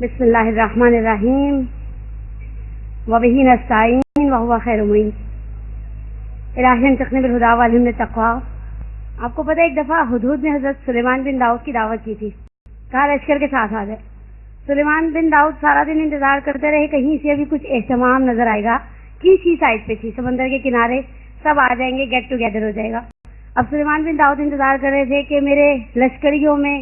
بسم اللہ الرحمن الرحیم وبہ نستعین وہو خیر المعین الہی انصرنی بالہدی والہمنی التقوی۔ آپ کو پتہ ہے ایک دفعہ ہدہد نے حضرت سلیمان بن داؤد کی دعوت کی تھی، کہا لشکر کے ساتھ آ جائے۔ سلیمان بن داؤد سارا دن انتظار کرتے رہے کہیں سے ابھی کچھ اہتمام نظر آئے گا۔ کسی سائڈ پہ تھی، سمندر کے کنارے، سب آ جائیں گے، گیٹ ٹوگیدر ہو جائے گا۔ اب سلیمان بن داؤد انتظار کر رہے تھے کہ میرے لشکریوں میں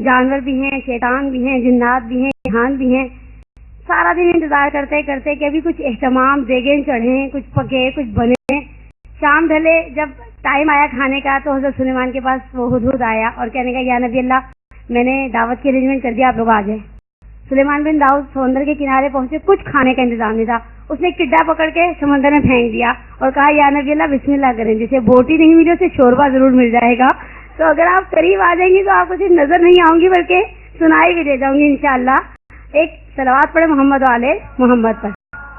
جانور بھی ہیں، شیطان بھی ہیں، جنات بھی ہیں، جہان بھی ہیں۔ سارا دن انتظار کرتے کرتے کہ ابھی کچھ اہتمام، دیگیں چڑھیں، کچھ پکے، کچھ بنے۔ شام ڈھلے، جب ٹائم آیا کھانے کا تو حضرت سلیمان کے پاس وہ ہدہد آیا اور کہنے کا یا نبی اللہ، میں نے دعوت کی ارینجمنٹ کر دیا، آپ لوگ آ جائیں۔ سلیمان بن داؤد سمندر کے کنارے پہنچے، کچھ کھانے کا انتظام نہیں تھا۔ اس نے ٹڈا پکڑ کے سمندر میں پھینک دیا اور کہا یا نبی اللہ بسم اللہ کریں، جسے بوٹی نہیں ملی اسے شوربہ ضرور مل جائے گا۔ تو اگر آپ قریب آ جائیں گی تو آپ کو صرف نظر نہیں آؤں گی بلکہ سنائی بھی دے جاؤں گی انشاءاللہ۔ ایک صلوات پڑھے محمد و آل محمد پر۔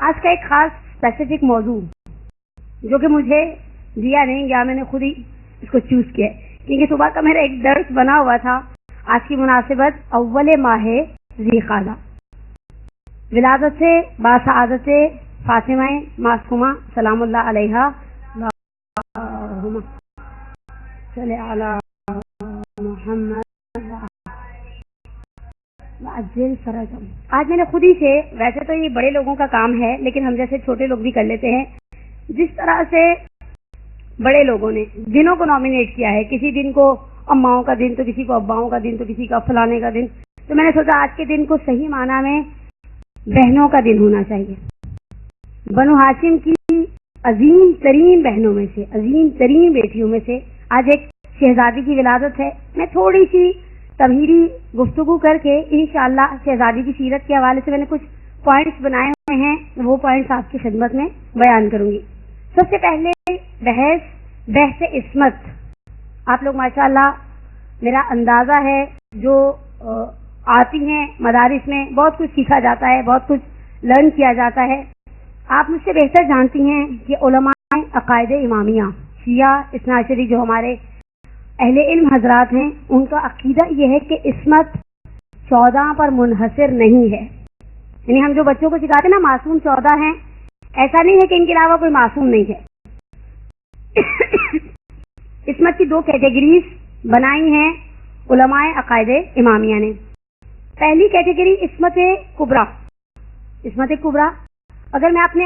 آج کا ایک خاص اسپیسیفک موضوع جو کہ مجھے دیا نہیں گیا، میں نے خود ہی اس کو چوز کیا ہے کیونکہ صبح کا میرا ایک درس بنا ہوا تھا آج کی مناسبت اول ماہ ذی قعدہ، ولادت سے باسعادت فاطمہ معصومہ سلام اللہ علیہا، اللہم صلی علی محمد وعجل فرجہم۔ آج میں نے خود ہی سے، ویسے تو یہ بڑے لوگوں کا کام ہے لیکن ہم جیسے چھوٹے لوگ بھی کر لیتے ہیں، جس طرح سے بڑے لوگوں نے دنوں کو نامینیٹ کیا ہے، کسی دن کو اماؤں کا دن، تو کسی کو اباؤں کا دن، تو کسی کا فلانے کا دن، تو میں نے سوچا آج کے دن کو صحیح معنی میں بہنوں کا دن ہونا چاہیے۔ بنو ہاشم کی عظیم ترین بہنوں میں سے، عظیم ترین بیٹیوں میں سے آج ایک شہزادی کی ولادت ہے۔ میں تھوڑی سی تبہیری گفتگو کر کے انشاءاللہ شہزادی کی سیرت کے حوالے سے میں نے کچھ پوائنٹس بنائے ہوئے ہیں، وہ پوائنٹس آپ کی خدمت میں بیان کروں گی۔ سب سے پہلے بحث عصمت۔ آپ لوگ ماشاءاللہ، میرا اندازہ ہے جو آتی ہیں مدارس میں بہت کچھ سیکھا جاتا ہے، بہت کچھ لرن کیا جاتا ہے۔ آپ مجھ سے بہتر جانتی ہیں کہ علماء عقائد امامیہ، شیعہ اثنا عشری جو ہمارے اہل علم حضرات ہیں، ان کا عقیدہ یہ ہے کہ عصمت 14 پر منحصر نہیں ہے۔ یعنی ہم جو بچوں کو سکھاتے ہیں نا معصوم 14 ہیں، ایسا نہیں ہے کہ ان کے علاوہ کوئی معصوم نہیں ہے۔ عصمت کی 2 کیٹیگریز بنائی ہیں علماء عقائد امامیہ نے۔ پہلی کیٹیگری عصمت کبریٰ۔ عصمت کبریٰ اگر میں اپنے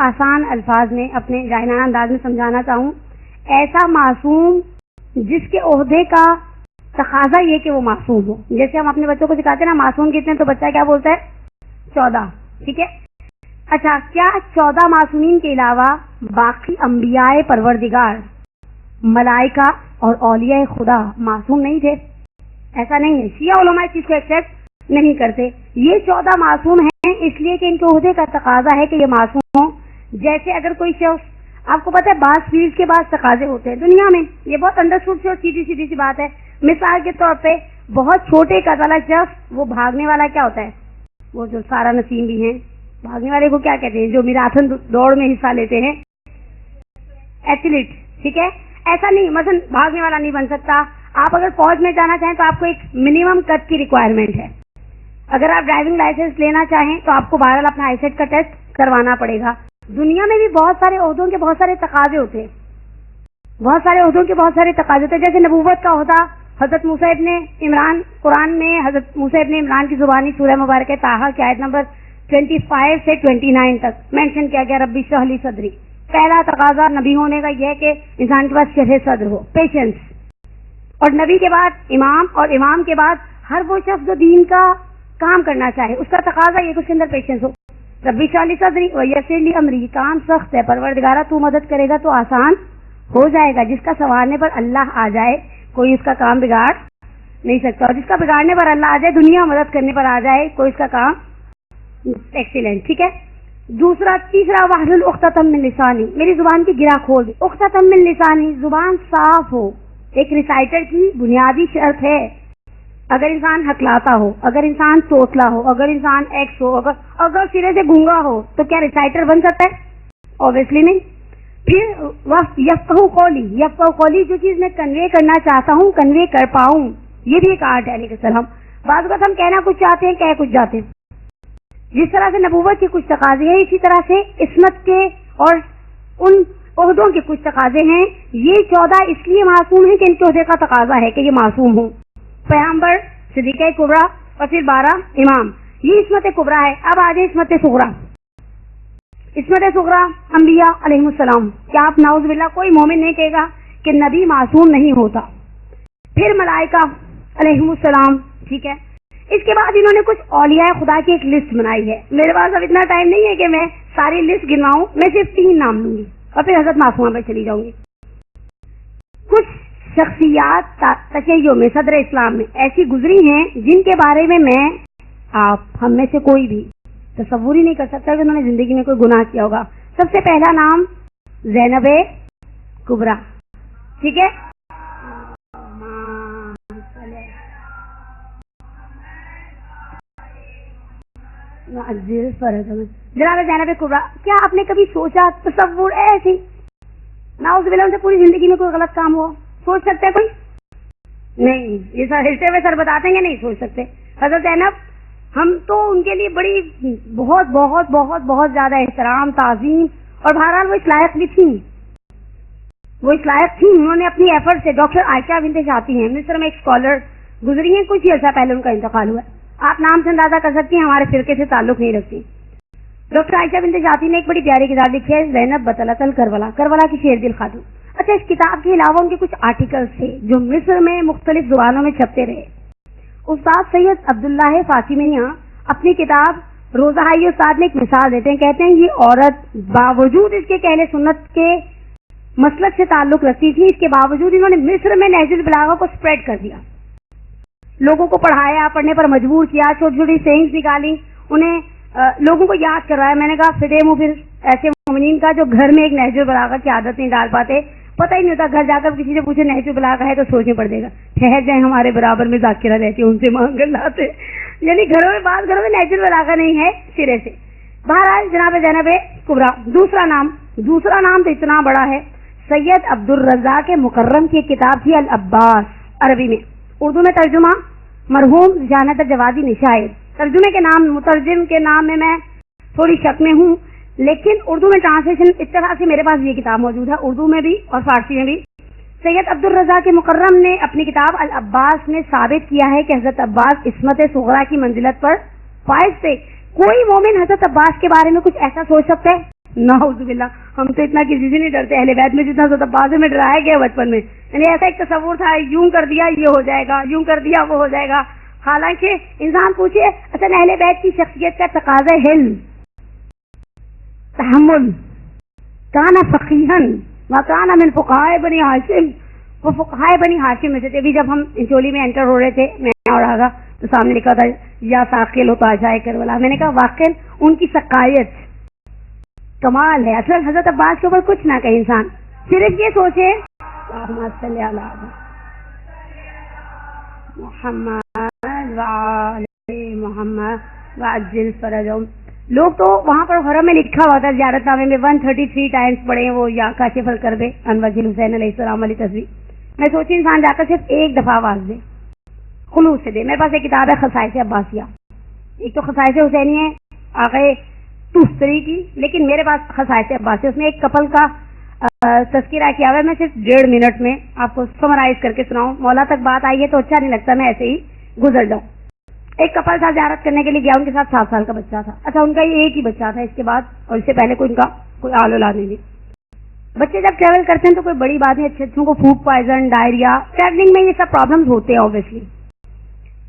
آسان الفاظ میں، اپنے جاہلانہ انداز میں سمجھانا چاہوں، ایسا معصوم جس کے عہدے کا تقاضا یہ کہ وہ معصوم ہو۔ جیسے ہم اپنے بچوں کو سکھاتے ہیں نا معصوم کتنے، تو بچہ کیا بولتا ہے 14، ٹھیک ہے۔ اچھا، کیا 14 معصومین کے علاوہ باقی انبیاء پروردگار، ملائکہ اور اولیاء خدا معصوم نہیں تھے؟ ایسا نہیں ہے۔ شیعہ علماء اس چیز کو ایکسیپٹ نہیں کرتے۔ یہ 14 معصوم ہیں اس لیے کہ ان کے عہدے کا تقاضا ہے کہ یہ معصوم ہوں۔ جیسے اگر کوئی شخص، آپ کو پتہ ہے بعض فیلڈ کے بعض تقاضے ہوتے ہیں دنیا میں، یہ بہت انڈرسٹوڈ سے اور سیدھی سی بات ہے۔ مثال کے طور پہ بہت چھوٹے قد والا شخص، وہ بھاگنے والا کیا ہوتا ہے، وہ جو سارا نسیم بھی ہیں، بھاگنے والے کو کیا کہتے ہیں، جو میراتھن دوڑ میں حصہ لیتے ہیں، ایتھلیٹ، ٹھیک ہے۔ ایسا نہیں، مثلا بھاگنے والا نہیں بن سکتا۔ آپ اگر فوج میں جانا چاہیں تو آپ کو ایک منیمم قد کی ریکوائرمنٹ ہے۔ اگر آپ ڈرائیونگ لائسنس لینا چاہیں تو آپ کو بہرحال اپنا آئی سیٹ کا ٹیسٹ کروانا پڑے گا۔ دنیا میں بھی بہت سارے عہدوں کے بہت سارے تقاضے ہوتے ہیں، بہت سارے عہدوں کے بہت سارے تقاضے ہوتے ہیں۔ جیسے نبوت کا عہدہ حضرت موسیٰ ابن عمران، قرآن میں حضرت موسیٰ ابن عمران کی زبانی سورہ مبارکہ طٰہٰ کی آیت نمبر 25 سے 29 تک مینشن کیا گیا، ربی اشرح لی صدری۔ پہلا تقاضا نبی ہونے کا یہ ہے کہ انسان کے پاس شرح صدر ہو، پیشنس، اور نبی کے بعد امام، اور امام کے بعد ہر وہ شخص جو دین کا کام کرنا چاہے اس کا تقاضا یہ کہ اس کے اندر پیشنس ہو۔ ربی اشرح لی صدری ویسر لی امری، کام سخت ہے، پروردگارہ تو مدد کرے گا تو آسان ہو جائے گا۔ جس کا سنوارنے پر اللہ آ جائے کوئی اس کا کام بگاڑ نہیں سکتا، اور جس کا بگاڑنے پر اللہ آ جائے، دنیا مدد کرنے پر آ جائے، کوئی اس کا کام ایکسیلنٹ، ٹھیک ہے۔ تیسرا واحلل عقدۃ من لسانی، میری زبان کی گرہ کھول دے۔ عقدۃ من لسانی، زبان صاف ہو، ایک ریسائٹر کی بنیادی شرط ہے۔ اگر انسان ہکلاتا ہو، اگر انسان توتلا ہو، اگر انسان ایکس ہو، اگر سرے سے گونگا ہو تو کیا ریسائٹر بن سکتا ہے؟ اوبیسلی نہیں۔ پھر یفقہوا قولی، جو چیز میں کنوے کرنا چاہتا ہوں کنوے کر پاؤں، یہ بھی ایک آرٹ ہے علیہ السلام۔ بعض وقت ہم کہنا کچھ چاہتے ہیں، کہہ کچھ جاتے ہیں. جس طرح سے نبوت کے کچھ تقاضے ہیں، اسی طرح سے عصمت کے اور ان عہدوں کے کچھ تقاضے ہیں. یہ 14 اس لیے معصوم ہیں کہ ان کے عہدے کا تقاضا ہے کہ یہ معصوم ہوں. پیغمبر، صدیقہ کبریٰ اور پھر 12 امام. یہ عصمت کبریٰ ہے. اب آ جائے عصمت صغریٰ. عصمت صغریٰ انبیاء علیہ السلام. کیا آپ نعوذ باللہ کوئی مومن نہیں کہے گا کہ نبی معصوم نہیں ہوتا. پھر ملائکہ علیہ السلام. ٹھیک ہے. اس کے بعد انہوں نے کچھ اولیاء خدا کی ایک لسٹ بنائی ہے. میرے پاس اب اتنا ٹائم نہیں ہے کہ میں ساری لسٹ گنواؤں. میں صرف 3 نام لوں گی اور پھر حضرت معصومہ پہ چلی جاؤں گی. کچھ شخصیات تشیع میں، صدر اسلام میں ایسی گزری ہیں جن کے بارے میں آپ ہم میں سے کوئی بھی تصور ہی نہیں کر سکتا کہ انہوں نے زندگی میں کوئی گناہ کیا ہوگا. سب سے پہلا نام زینب کبریٰ. ٹھیک ہے. جناب زینب کبریٰ. کیا آپ نے کبھی سوچا، تصور ایسی نعوذ باللہ ان سے پوری زندگی میں کوئی غلط کام ہوا؟ سوچ سکتے کوئی؟ نہیں. یہ سر ہلتے ہوئے سر بتاتے ہیں کہ نہیں سوچ سکتے. حضرت زینب، ہم تو ان کے لیے بڑی بہت بہت بہت بہت زیادہ احترام، تعظیم، اور بہرحال وہ اس لائق بھی تھیں. وہ اس لائق تھیں. انہوں نے اپنی ایفرٹ سے ڈاکٹر عائشہ بنت شاطی ہیں، مصر میں ایک اسکالر گزری ہیں، کچھ ہی عرصہ پہلے ان کا انتقال ہوا ہے. آپ نام سے اندازہ کر سکتی ہیں ہمارے فرقے سے تعلق نہیں رکھتی. ڈاکٹر عائشہ بنت شاطی نے ایک بڑی پیاری کتاب لکھی ہے، زینب بطلۃ الکربلا، کربلا کی شیر دل خاتون. اچھا، اس کتاب کے علاوہ ان کے کچھ آرٹیکلز تھے جو مصر میں مختلف زبانوں میں چھپتے رہے. استاد سید عبداللہ فاطمیہ اپنی کتاب روزہائی استاد میں ایک مثال دیتے ہیں. کہتے ہیں یہ عورت باوجود اس کے کہ اہل سنت کے مسلک سے تعلق رکھتی تھی، اس کے باوجود انہوں نے مصر میں نہج البلاغہ کو سپریڈ کر دیا. لوگوں کو پڑھایا، پڑھنے پر مجبور کیا، چھوٹی چھوٹی سینگز نکالی، انہیں لوگوں کو یاد کروایا. میں نے کہا فدے منہ پھر ایسے مومنین کا جو گھر میں ایک نہج البلاغہ کی عادت نہیں ڈال پاتے. پتہ ہی نہیں ہوتا، گھر جا کر کسی سے پوچھے نہج البلاغہ ہے تو سوچنا پڑ جائے گا. ٹھہر جائیں ہمارے برابر میں ذاکرہ رہتی ہے، ان سے مانگ کر لاتے. یعنی گھروں میں، بعض گھروں میں نہج البلاغہ نہیں ہے سرے سے. بہرحال جناب زینب کبریٰ. دوسرا نام تو اتنا بڑا ہے. سید عبد الرزاق مکرم کی ایک کتاب تھی العباس، عربی میں. اردو میں ترجمہ مرحوم جانت جوادی نشائر. ترجمے کے نام، مترجم کے نام میں تھوڑی شک میں ہوں، لیکن اردو میں ٹرانسلیشن اس طرح سے میرے پاس یہ کتاب موجود ہے، اردو میں بھی اور فارسی میں بھی. سید عبد الرزاق مکرم نے اپنی کتاب العباس میں ثابت کیا ہے کہ حضرت عباس عصمت صغریٰ کی منزلت پر فائز تھے. کوئی مومن حضرت عباس کے بارے میں کچھ ایسا سوچ سکتا ہے؟ نعوذ باللہ. ہم تو اتنا کسی سے نہیں ڈرتے اہل بیت میں جتنا حضرت عباس میں ڈرایا گیا بچپن میں. یعنی ایسا ایک تصور تھا، یوں کر دیا یہ ہو جائے گا، یوں کر دیا وہ ہو جائے گا. حالانکہ انسان پوچھے، اصل اہل بیت کی شخصیت کا تقاضا علم، تحمل. کانا فقیہن وکانا من فقہاء بنی ہاشم. وہ فقہاء بنی ہاشم میں سے تھے. ابھی جب ہم انچولی میں انٹر ہو رہے تھے، میں اور آگا تو سامنے لکھا تھا یا ساقل ہو تاشائے کربلا. میں نے کہا واقعی ان کی سقائیت کمال ہے. اصل حضرت عباس کے اوپر کچھ نہ کہے انسان، صرف یہ سوچے اللہم صلی علی محمد محمد وعجل فرجهم. لوگ تو وہاں پر حرم میں لکھا ہوا تھا زیارت نامے میں 133 ٹائمز پڑھے وہ یا کاشف الکرب عن وجہ حسین علیہ السلام علیہ تصویر. میں سوچی انسان جا کر صرف ایک دفعہ آواز دے، خلوص سے دے. میرے پاس ایک کتاب ہے خصائص عباسیہ. ایک تو خصائص حسینی ہے آقا تستری کی، لیکن میرے پاس خصائص عباسیہ، اس میں ایک کپل کا تذکرہ کیا ہوا ہے. میں صرف 1.5 منٹ میں آپ کو سمرائز کر کے سناؤں. مولا تک بات آئی ہے تو اچھا نہیں لگتا میں ایسے ہی گزر جاؤں. ایک کپل تھا، زیارت کرنے کے لیے گیا، ان کے ساتھ 7 سال کا بچہ تھا. اچھا، ان کا یہ ایک ہی بچہ تھا، اس کے بعد اور اس سے پہلے کوئی ان کا کوئی آل اولاد نہیں. بچے جب ٹریول کرتے ہیں تو کوئی بڑی بات نہیں، اچھے اچھوں کو فوڈ پوائزن، ڈائریا، ٹریولنگ میں یہ سب پرابلمز ہوتے ہیں اوبیسلی.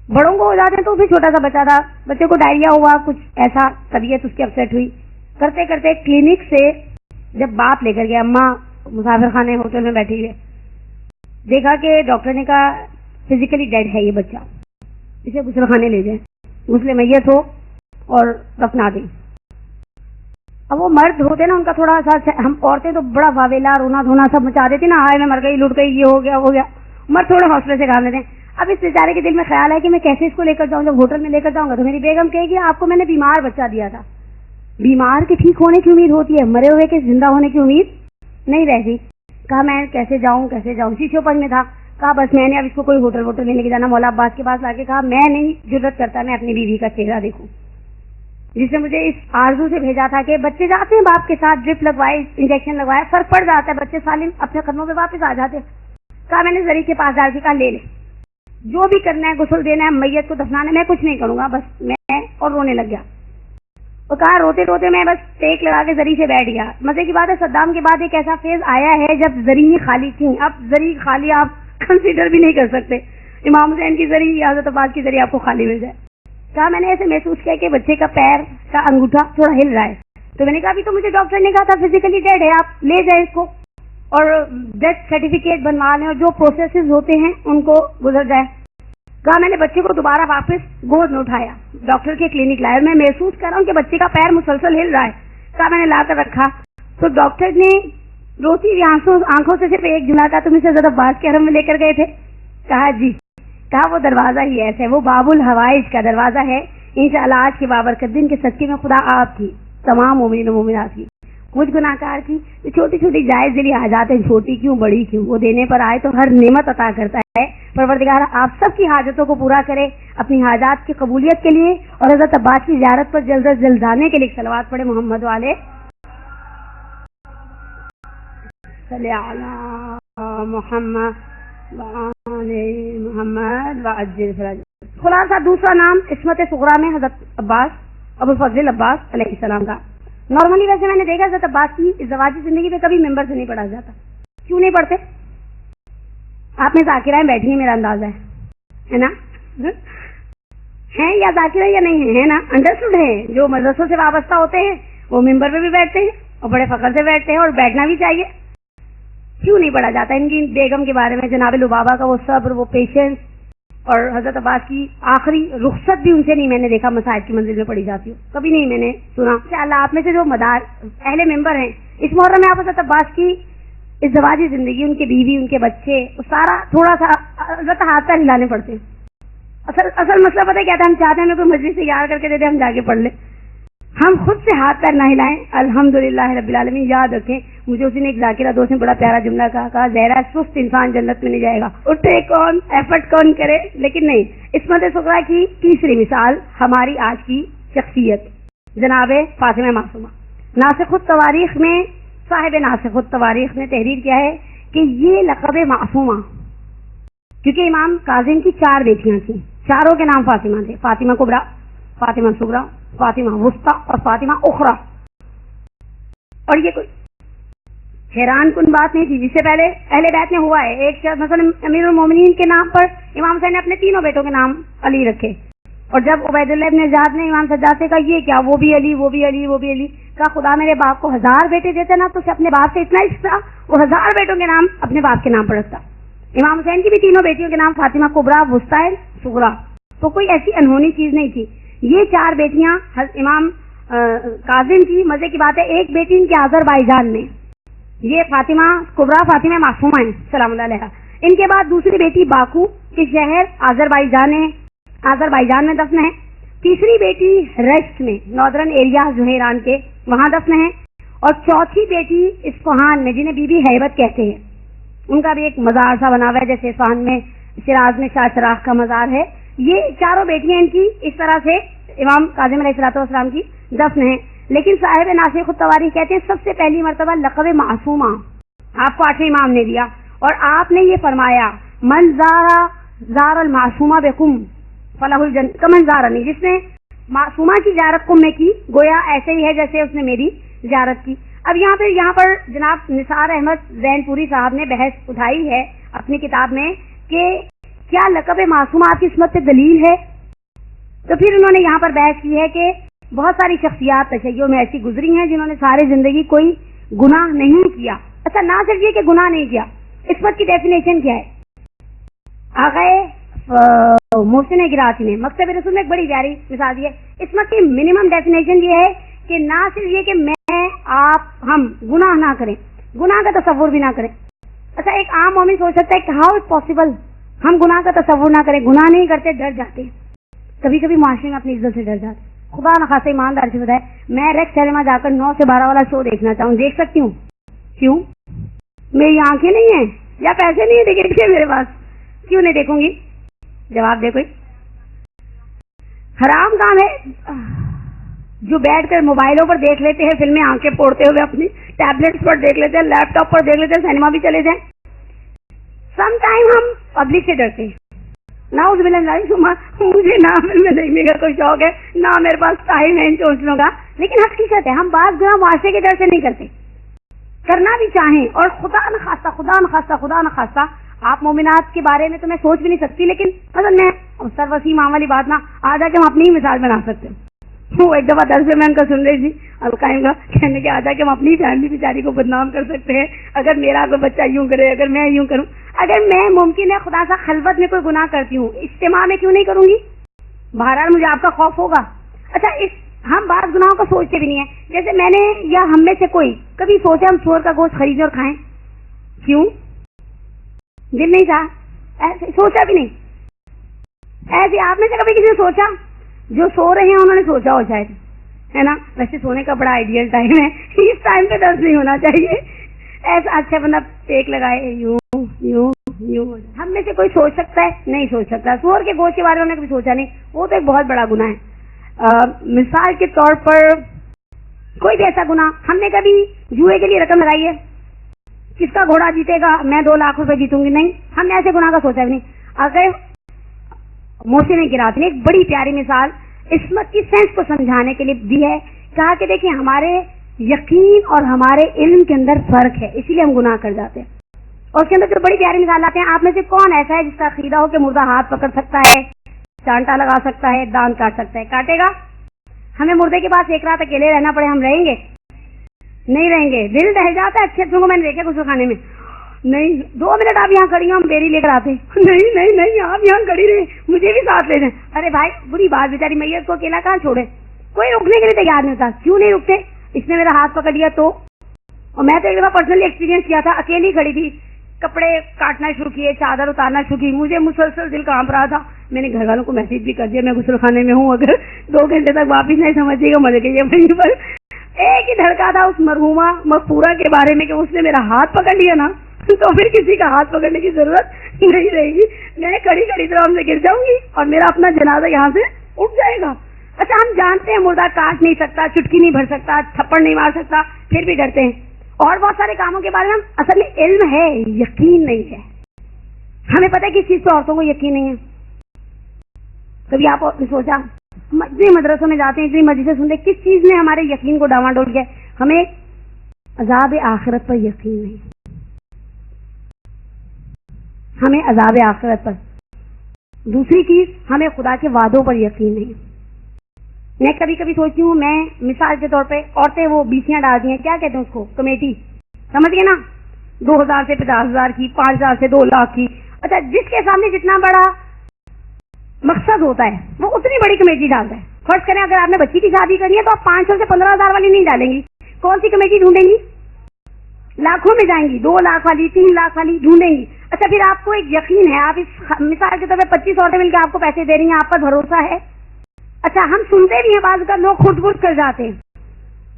بڑوں کو ہو جاتے ہیں تو بھی چھوٹا سا بچہ تھا، بچے کو ڈائریا ہوا، کچھ ایسا طبیعت اس کی اپسیٹ ہوئی. کرتے کرتے کلینک سے جب باپ لے کر گیا، اماں مسافر خانے ہوٹل میں بیٹھی ہوئی، دیکھا کہ ڈاکٹر نے کہا فزیکلی ڈیڈ ہے یہ بچہ، اسے غسل خانے لے جائیں، غسل میت ہو اور دفنا دیں. اب وہ مرد ہوتے نا، ان کا تھوڑا سا، ہم عورتیں تو بڑا واویلا رونا دھونا سب مچا دیتی نا، ہائے میں مر گئی، لٹ گئی، یہ ہو گیا وہ گیا. مرد تھوڑے حوصلے سے کام لیتے ہیں. اب اس بیچارے کے دل میں خیال ہے کہ میں کیسے اس کو لے کر جاؤں. جب ہوٹل میں لے کر جاؤں گا تو میری بیگم کہے گی آپ کو میں نے بیمار بچہ دیا تھا. بیمار کے ٹھیک ہونے کی امید ہوتی ہے، مرے ہوئے کے زندہ ہونے کی امید نہیں رہتی. کہا میں کیسے جاؤں. شیشو پنج میں تھا. کہا بس میں نے اب اس کو کوئی ہوٹل ووٹل نہیں لے کے جانا. مولا عباس کے پاس لا کے کہا میں نہیں جرت کرتا میں اپنی بیوی کا چہرہ دیکھوں, جس نے مجھے اس آرزو سے بھیجا تھا کہ بچے جاتے ہیں باپ کے ساتھ, ڈرپ لگوائے, انجیکشن لگوایا, فرق پڑ جاتا ہے, بچے سالم اپنے قدموں پہ واپس آ جاتے ہیں. کہا میں نے زری کے پاس ڈال کے کہا لے لے, جو بھی کرنا ہے, غسل دینا ہے, میت کو دفنانا ہے, میں کچھ نہیں کروں گا بس میں, اور رونے لگ گیا. اور کہا روتے روتے میں بس ٹیک لگا کے زری سے بیٹھ گیا. مزے کی بات ہے صدام کے بعد ایک ایسا فیز آیا ہے جب زری ہی خالی تھی, اب زری خالی آپ کنسیڈر بھی نہیں کر سکتے. امام حسین کی زری یا حضرت عباس کی زری آپ کو خالی مل جائے. کہا میں نے ایسے محسوس کیا کہ بچے کا پیر کا انگوٹھا تھوڑا ہل رہا ہے, تو میں نے کہا ابھی تو مجھے ڈاکٹر نے کہا تھا فزیکلی ڈیڈ ہے, آپ لے جائیں اس کو اور ڈیتھ سرٹیفکیٹ بنوا لیں اور جو پروسیسز ہوتے ہیں ان کو گزر جائے. کہا میں نے بچے کو دوبارہ واپس گود میں اٹھایا, ڈاکٹر کے کلینک لایا, میں محسوس کر رہا ہوں کہ بچے کا پیر مسلسل ہل رہا ہے. کہا میں نے لا کر رکھا تو ڈاکٹر نے روتی ہوئی آنکھوں سے صرف ایک جملہ کہا, تم اسے زیادہ باز کے حرم میں لے کر گئے تھے؟ کہا جی. کہا وہ دروازہ ہی ایسا ہے, وہ باب الحوائج کا دروازہ ہے, انشاءاللہ آج کے بابرکت دن کے صدقے میں خدا آپ کی, تمام مومنین و مومنات کی, مجھ گناہگار کی چھوٹی چھوٹی جائز دلی حاجات ہیں, چھوٹی کیوں بڑی کیوں, وہ دینے پر آئے تو ہر نعمت عطا کرتا ہے. پروردگار آپ سب کی حاجتوں کو پورا کرے اپنی حاجات کی قبولیت کے لیے, اور حضرت عباس کی زیارت پر جلد از جلد جانے کے لیے صلوات پڑھے محمد والے صلی علی محمد محمد وعجل فرج. خلاصہ دوسرا نام عصمت صغرا میں حضرت عباس ابو الفضل عباس علیہ السلام کا. نارملی ویسے میں نے دیکھا حضرت عباس کی ازدواجی زندگی میں کبھی ممبر سے نہیں پڑھا جاتا. کیوں نہیں پڑھتے؟ آپ میں ذاکرہ بیٹھی ہیں, میرا اندازہ ہے نا, ہیں یا ذاکرہ یا نہیں ہے نا, انڈرسٹوڈ ہے. جو مدرسوں سے وابستہ ہوتے ہیں وہ ممبر پہ بھی بیٹھتے ہیں اور بڑے فخر سے بیٹھتے ہیں, اور بیٹھنا بھی چاہیے. کیوں نہیں پڑھا جاتا؟ ان کی بیگم کے بارے میں جناب لبابہ کا وہ صبر, وہ پیشنس, اور حضرت عباس کی آخری رخصت بھی ان سے نہیں میں نے دیکھا مساجد کی منزل میں پڑھی جاتی ہو, کبھی نہیں میں نے سنا. اللہ آپ میں سے جو مدار اہل ممبر ہیں اس محرم میں آپ حضرت عباس کی ازدواجی زندگی, ان کے بیوی, ان کے بچے, سارا تھوڑا سا حضرت ہاتھ پیر ہلانے پڑتے ہیں. اصل مسئلہ پتہ ہے کیا تھا, ہم چاہتے ہیں ہمیں کوئی مجلس تیار کر کے دے دے, ہم جا کے پڑھ لیں, ہم خود سے ہاتھ پیر نہ ہلائیں. الحمدللہ رب العالمین. یاد رکھیں مجھے اسی نے ایک ذاکرہ دوست نے بڑا پیارا جملہ کہا زہرا سست انسان جنت میں نہیں جائے گا, اٹھے کون, ایفرٹ کون کرے. لیکن نہیں, عصمت صغرا کی تیسری مثال ہماری آج کی شخصیت جناب فاطمہ معصومہ. ناسخ التواریخ میں, صاحب ناسخ التواریخ نے تحریر کیا ہے کہ یہ لقب معصومہ, کیونکہ امام کاظم کی 4 بیٹیاں تھیں, چاروں کے نام فاطمہ تھے, فاطمہ کبریٰ, فاطمہ صغریٰ, فاطمہ وسطیٰ اور فاطمہ اخریٰ. اور یہ کوئی حیران کن بات نہیں تھی, جس سے پہلے اہل بیت میں ہوا ہے. ایک مثلا امیر المومنین کے نام پر امام حسین نے اپنے تینوں بیٹوں کے نام علی رکھے, اور جب عبید اللہ ابن زیاد نے امام سجاد سے کہا یہ کیا, وہ بھی علی, وہ بھی علی, وہ بھی علی, کہا خدا میرے باپ کو 1000 بیٹے دیتے نا تو اسے اپنے باپ سے اتنا عشق تھا, وہ 1000 بیٹوں کے نام اپنے باپ کے نام پر رکھتا. امام حسین کی بھی تینوں بیٹیوں کے نام فاطمہ کبریٰ, وسطیٰ, صغریٰ, تو کوئی ایسی انہونی چیز نہیں تھی. یہ 4 بیٹیاں امام کاظم کی, مزے کی بات ہے ایک بیٹی ان کے آذربائیجان میں, یہ فاطمہ کبریٰ فاطمہ معصومہ ہیں سلام اللہ علیہ. ان کے بعد دوسری بیٹی باکو کے شہر آذربائیجان میں دفن ہے. تیسری بیٹی رشت میں, ناردرن ایریا جو ہے ایران کے, وہاں دفن ہے. اور چوتھی بیٹی اصفہان میں, جنہیں بی بی ہیبت کہتے ہیں, ان کا بھی ایک مزار سا بنا ہوا ہے جیسے اصفہان میں شیراز میں شاہ چراغ کا مزار ہے. یہ چاروں بیٹیاں ان کی اس طرح سے امام کاظم علیہ الصلوۃ والسلام کی دفن ہیں. لیکن صاحب ناسخ التواریخ کہتے ہیں سب سے پہلی مرتبہ لقب معصومہ آپ کو 8ویں امام نے دیا, اور آپ نے یہ فرمایا من زار المعصومہ بکم فلاح الجنہ کمن زارنی, جس نے معصومہ کی زیارت قم میں کی گویا ایسے ہی ہے جیسے اس نے میری زیارت کی. اب یہاں پر جناب نثار احمد زین پوری صاحب نے بحث اٹھائی ہے اپنی کتاب میں کہ کیا لقب معصومہ آپ کی عصمت سے دلیل ہے. تو پھر انہوں نے یہاں پر بحث کی ہے کہ بہت ساری شخصیات تشیع میں ایسی گزری ہیں جنہوں نے سارے زندگی کوئی گناہ نہیں کیا. اچھا, نہ صرف یہ کہ گناہ نہیں کیا, عصمت کی ڈیفینیشن کیا ہے؟ آغا محسن گراچی نے مکتب رسول میں ایک بڑی پیاری مثال دی ہے. عصمت کی منیمم ڈیفینیشن یہ ہے کہ نہ صرف یہ کہ میں آپ ہم گناہ نہ کریں, گناہ کا تصور بھی نہ کریں. اچھا, ایک عام مومن سوچ سکتا ہے کہ ہاؤ اٹ پاسبل ہم گناہ کا تصور نہ کریں, گناہ نہیں کرتے, ڈر جاتے ہیں. کبھی کبھی معاشرے میں اپنی عزت سے ڈر جاتے. خدا نخواستہ ایماندار سے بتائے, میں ریکس سینما جا کر 9 سے 12 والا شو دیکھنا چاہوں, دیکھ سکتی ہوں؟ کیوں؟ میری آنکھیں نہیں ہیں یا پیسے نہیں ہیں ٹکٹ کے میرے پاس, کیوں نہیں دیکھوں گی؟ جواب دے کوئی. حرام کام ہے جو بیٹھ کر موبائلوں پر دیکھ لیتے ہیں فلمیں, آنکھیں پھوڑتے ہوئے اپنی ٹیبلٹس پر دیکھ لیتے ہیں, لیپ ٹاپ پر دیکھ لیتے ہیں, سینما بھی چلے جائیں. سم ٹائم ہم پبلک سے ڈرتے ہیں. نعوذ باللہ, مجھے نہ فلمیں دیکھنے کا کوئی شوق ہے, نہ میرے پاس ٹائم ہے ان چونچلوں کا. لیکن حقیقت ہے ہم بعض گناہ معاشرے کے ڈر سے نہیں کرتے, کرنا بھی چاہیں. اور خدا نخواستہ آپ مومنات کے بارے میں تو میں سوچ بھی نہیں سکتی, لیکن مثلا میں سر وسیم عام والی بات نہ آ جا کے ہم اپنی ہی مثال بنا سکتے ہیں. وہ ایک دفعہ درس میں ان کا سن رہی تھی القائم کا, کہنے کے آ جا کے ہم اپنی فیملی بیچاری کو بدنام کر سکتے ہیں اگر میرا کوئی بچہ یوں کرے, اگر میں یوں کروں. اگر میں ممکن ہے خدا سا خلوت میں کوئی گناہ کرتی ہوں, اجتماع میں کیوں نہیں کروں گی؟ بہرحال مجھے آپ کا خوف ہوگا. اچھا ہم بعض گناہوں کو سوچتے بھی نہیں ہیں. جیسے میں نے یا ہم میں سے کوئی کبھی سوچا ہم سور کا گوشت خریدیں اور کھائیں؟ کیوں؟ دل نہیں تھا, ایسے سوچا بھی نہیں. ایسے آپ میں سے کبھی کسی نے سوچا؟ جو سو رہے ہیں انہوں نے سوچا ہو شاید, ہے نا. ویسے سونے کا بڑا آئیڈیل ٹائم ہے, اس ٹائم پہ درد نہیں ہونا چاہیے. ایسا اچھا بندہ ٹیک لگائے یوں یوں یوں. ہم میں سے کوئی سوچ سکتا ہے؟ نہیں سوچ سکتا. سور کے گوشت کے بارے میں ہم نے کبھی سوچا نہیں, وہ تو ایک بہت بڑا گناہ ہے. مثال کے طور پر کوئی بھی ایسا گناہ, ہم نے کبھی جوئے کے لیے رقم لگائی ہے, کس کا گھوڑا جیتے گا, میں 2 لاکھ روپے جیتوں گی, نہیں, ہم نے ایسے گناہ کا سوچا بھی نہیں. اگر محسن قرات نے ایک بڑی پیاری مثال عصمت کی سینس کو سمجھانے کے لیے دی ہے, کہا کہ دیکھیں ہمارے یقین اور ہمارے علم کے اندر فرق ہے, اسی لیے ہم گناہ کر جاتے ہیں. اور اس کے اندر جو بڑی پیاری مثال آتے ہیں, آپ میں سے کون ایسا ہے جس کا عقیدہ ہو کہ مردہ ہاتھ پکڑ سکتا ہے, چانٹا لگا سکتا ہے, دانت کاٹ سکتا ہے؟ کاٹے گا؟ ہمیں مردے کے پاس ایک رات اکیلے رہنا پڑے, ہم رہیں گے؟ نہیں رہیں گے. دل رہ جاتا ہے. اچھے کو میں نے دیکھا غسل خانے میں, نہیں 2 منٹ آپ یہاں کھڑی ہوں, ہم بیری لے کر آتے. نہیں آپ یہاں کھڑی رہے, مجھے بھی ساتھ لے جائیں. ارے بھائی بری بات, بیچاری میت کو اکیلا کہاں چھوڑے؟ کوئی رکنے کے لیے تیار نہیں ہوتا. کیوں نہیں رکتے؟ اس نے میرا ہاتھ پکڑ لیا تو. اور میں تو ایک دفعہ پرسنلی ایکسپیرینس کیا تھا, اکیلی کھڑی تھی, کپڑے کاٹنا شروع کیے, چادر اتارنا شروع کی, مجھے مسلسل دل کانپ رہا تھا. میں نے گھر والوں کو میسج بھی کر دیا میں غسل خانے میں ہوں, اگر 2 گھنٹے تک واپس نہیں سمجھے گا مزے کے وہیں پر. ایک ہی دھڑکا تھا اس مرحومہ مغفورہ کے بارے میں کہ اس نے میرا ہاتھ پکڑ لیا نا, تو پھر کسی کا ہاتھ پکڑنے کی ضرورت نہیں رہے گی. میں کھڑی طرح سے گر جاؤں گی اور میرا اپنا جنازہ یہاں سے اٹھ جائے گا. اچھا ہم جانتے ہیں مردہ کاٹ نہیں سکتا, چٹکی نہیں بھر سکتا, تھپڑ نہیں مار سکتا, پھر بھی ڈرتے ہیں. اور بہت سارے کاموں کے بارے میں اصل میں علم ہے, یقین نہیں ہے. ہمیں پتہ ہے کس چیز پہ عورتوں کو یقین نہیں ہے. کبھی آپ نے سوچا اتنی مدرسوں میں جاتے ہیں, اتنی مسجدیں سنتے, کس چیز نے ہمارے یقین کو ڈاواں ڈول کیا؟ ہمیں عذاب آخرت پر یقین نہیں, ہمیں عذاب آخرت پر. دوسری چیز, ہمیں خدا کے وعدوں پر یقین نہیں. میں کبھی کبھی سوچتی ہوں, میں مثال کے طور پہ عورتیں وہ بیسیاں ڈالتی ہیں, کیا کہتے ہیں اس کو, کمیٹی, سمجھ گئے نا, 2000 سے 50,000 کی, 5,000 سے 2 لاکھ کی. اچھا جس کے سامنے جتنا بڑا مقصد ہوتا ہے وہ اتنی بڑی کمیٹی ڈالتا ہے. فرض کریں اگر آپ نے بچی کی شادی کرنی ہے تو آپ 500 سے 15,000 والی نہیں ڈالیں گی. کون سی کمیٹی ڈھونڈیں گی؟ لاکھوں میں جائیں گی, 2 لاکھ والی, 3 لاکھ والی ڈھونڈیں گی. اچھا پھر آپ کو ایک یقین ہے, آپ اس مثال کے طور پہ 25 عورتیں مل کے آپ کو پیسے دے رہی ہیں, آپ پر بھروسہ ہے. اچھا ہم سنتے بھی ہیں بعض کا لوگ خود کر جاتے ہیں,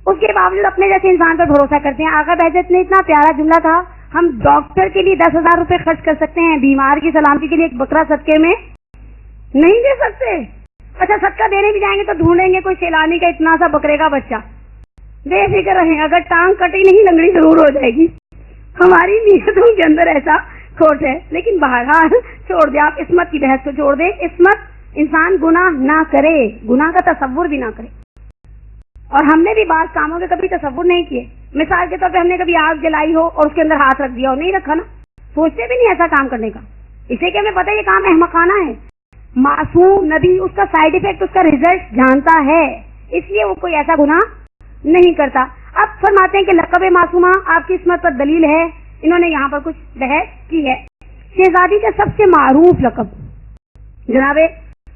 اس کے باوجود اپنے جیسے انسان پر بھروسہ کرتے ہیں. آقا بہجت نے اتنا پیارا جملہ کہا, ہم ڈاکٹر کے لیے 10,000 روپے خرچ کر سکتے ہیں, بیمار کی سلامتی کے لیے ایک بکرا صدقے میں نہیں دے سکتے. اچھا صدقہ دینے بھی جائیں گے تو ڈھونڈیں گے کوئی سیلانی کا اتنا سا بکرے کا بچہ. بے فکر رہیں, اگر ٹانگ کٹی نہیں لنگڑی ضرور ہو جائے گی. ہماری نیتوں کے اندر ایسا کھوٹ ہے. لیکن بہرحال چھوڑ دیں, آپ عصمت کی بحث کو چھوڑ دیں. عصمت انسان گناہ نہ کرے, گناہ کا تصور بھی نہ کرے. اور ہم نے بھی بعض کاموں کے کبھی تصور نہیں کیے. مثال کے طور پہ ہم نے کبھی آگ جلائی ہو اور اس کے اندر ہاتھ رکھ دیا ہو, نہیں رکھا نا, سوچتے بھی نہیں ایسا کام کرنے کا, اسے کہ ہمیں پتہ ہے یہ کام احمقانہ ہے. معصوم نبی اس کا سائیڈ ایفیکٹ, اس کا ریزلٹ جانتا ہے, اس لیے وہ کوئی ایسا گناہ نہیں کرتا. اب فرماتے ہیں کہ لقب معصومہ آپ کی عصمت پر دلیل ہے. انہوں نے یہاں پر کچھ بحث کی ہے. شہزادی کا سب سے معروف لقب جناب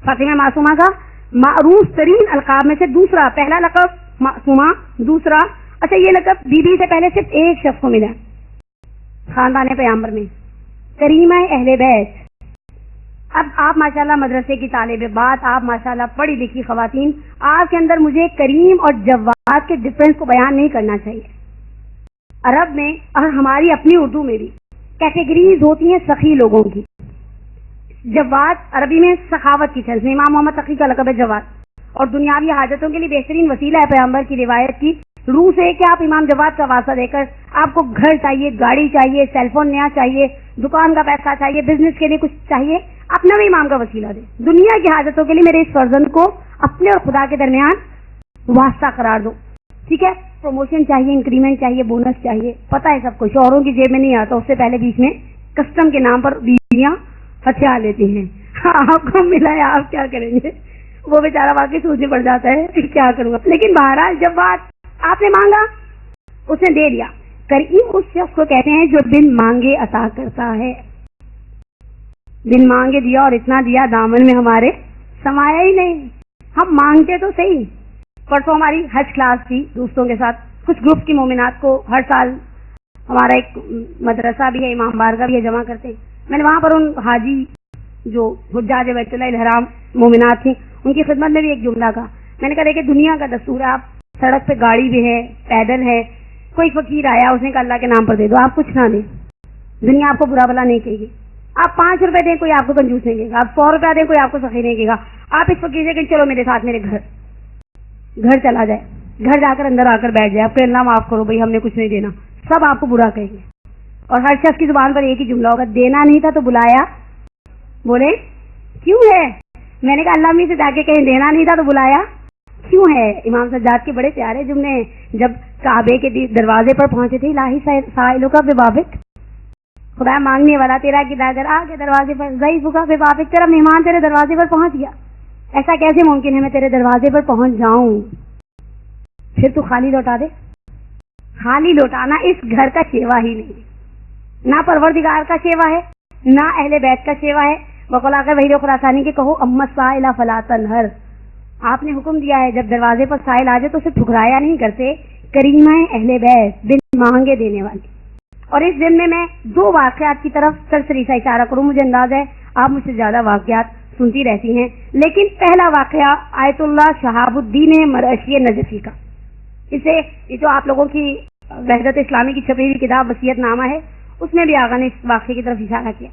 فاطمہ معصومہ کا معروف ترین القاب میں سے دوسرا, پہلا لقب معصومہ, دوسرا اچھا یہ لقب بی بی سے پہلے صرف ایک شخص کو ملا خاندان پیغمبر میں, کریمہ اہل بیت. اب آپ ماشاءاللہ مدرسے کی طالب بات, آپ ماشاءاللہ پڑھی لکھی خواتین, آپ کے اندر مجھے کریم اور جواد کے ڈفرینس کو بیان نہیں کرنا چاہیے. عرب میں اور ہماری اپنی اردو میں بھی کیٹیگریز ہوتی ہیں سخی لوگوں کی. جواد عربی میں سخاوت کی طرف، امام محمد تقی کا لقب ہے جواد، اور دنیاوی حاجتوں کے لیے بہترین وسیلہ ہے پیغمبر کی روایت کی روح سے کہ آپ امام جواد کا واسطہ دے کر، آپ کو گھر چاہیے، گاڑی چاہیے، سیل فون نیا چاہیے، دکان کا پیسہ چاہیے، بزنس کے لیے کچھ چاہیے، اپنا بھی امام کا وسیلہ دے. دنیا کی حاجتوں کے لیے میرے اس فرزند کو اپنے اور خدا کے درمیان واسطہ قرار دو. ٹھیک ہے، پروموشن چاہیے، انکریمنٹ چاہیے، بونس چاہیے، پتہ ہے سب کچھ، شوہروں کی جیب میں نہیں آتا، اس سے پہلے بیچ میں کسٹم کے نام پر بیویاں ہتھیار لیتی ہیں. آپ کو ملا ہے، آپ کیا کریں گے؟ وہ بیچارہ واقعی سوچنے پڑ جاتا ہے کیا کروں گا. لیکن بہرحال جب بات آپ نے مانگا، اس نے دے دیا. کریم اس شخص کو کہتے ہیں جو بن مانگے عطا کرتا ہے. بن مانگے دیا، اور اتنا دیا دامن میں ہمارے سمایا ہی نہیں. ہم مانگتے تو صحیح. پرسوں ہماری حج کلاس تھی دوستوں کے ساتھ، کچھ گروپ کی مومنات کو ہر سال ہمارا ایک مدرسہ بھی ہے، امام بارگاہ بھی ہے، جمع کرتے ہیں. میں نے وہاں پر ان حاجی جو حجاج بیت اللہ الحرام مومنات تھیں ان کی خدمت میں بھی ایک جملہ کہا. میں نے کہا دیکھیں دنیا کا دستور ہے، آپ سڑک پہ گاڑی بھی ہے، پیدل ہے، کوئی فقیر آیا اس نے کہا اللہ کے نام پر دے دو، آپ کچھ نہ دیں، دنیا آپ کو برا بلا نہیں کہے گی. آپ 5 روپے دیں، کوئی آپ کو کنجوس نہیں کہے گا. آپ 100 روپیہ دیں، کوئی آپ کو سخی نہیں کہے گا. آپ اس فقیر سے کہ چلو میرے ساتھ میرے گھر چلا جائے، گھر جا کر اندر آ کر بیٹھ جائے، آپ کو اللہ معاف کرو بھائی ہم نے کچھ نہیں دینا، سب آپ کو برا کہیں گے. اور ہر شخص کی زبان پر ایک ہی جملہ ہوگا، دینا نہیں تھا تو بلایا. بولے کیوں ہے؟ میں نے کہا اللہ می سے جا کے کہیں دینا نہیں تھا تو بلایا کیوں ہے؟ امام سجاد کے بڑے پیارے جملے، جب کعبے کے دروازے پر پہنچے تھے، الہی سائلوں کا ببابک، خدا مانگنے والا تیرا گداگر آ کے دروازے پر، ضعیفوں کا ببابک، تیرا مہمان تیرے دروازے پر پہنچ گیا. ایسا کیسے ممکن ہے میں تیرے دروازے پر پہنچ جاؤں پھر تو خالی لوٹا دے؟ خالی لوٹانا اس گھر کا شیوا ہی نہیں، نہ پروردگار کا شیوا ہے، نہ اہل بیت کا شیوا ہے. بقول آقا وحید خراسانی کے کہو اما السائل فلا تنہر، آپ نے حکم دیا ہے جب دروازے پر سائل آ جائے تو اسے ٹھکرایا نہیں کرتے. کریمہ اہل بیت، بن مانگے دینے والی. اور اس دن میں 2 واقعات کی طرف سرسری سا اشارہ کروں. مجھے انداز ہے آپ مجھ سے زیادہ واقعات سنتی رہتی ہیں، لیکن پہلا واقعہ آیت اللہ شہاب الدین مرعشی نجفی کا. اسے یہ جو آپ لوگوں کی وحدت اسلامی کی چھپی ہوئی کتاب وصیت نامہ ہے، اس میں بھی آقا نے اس واقعے کی طرف اشارہ کیا.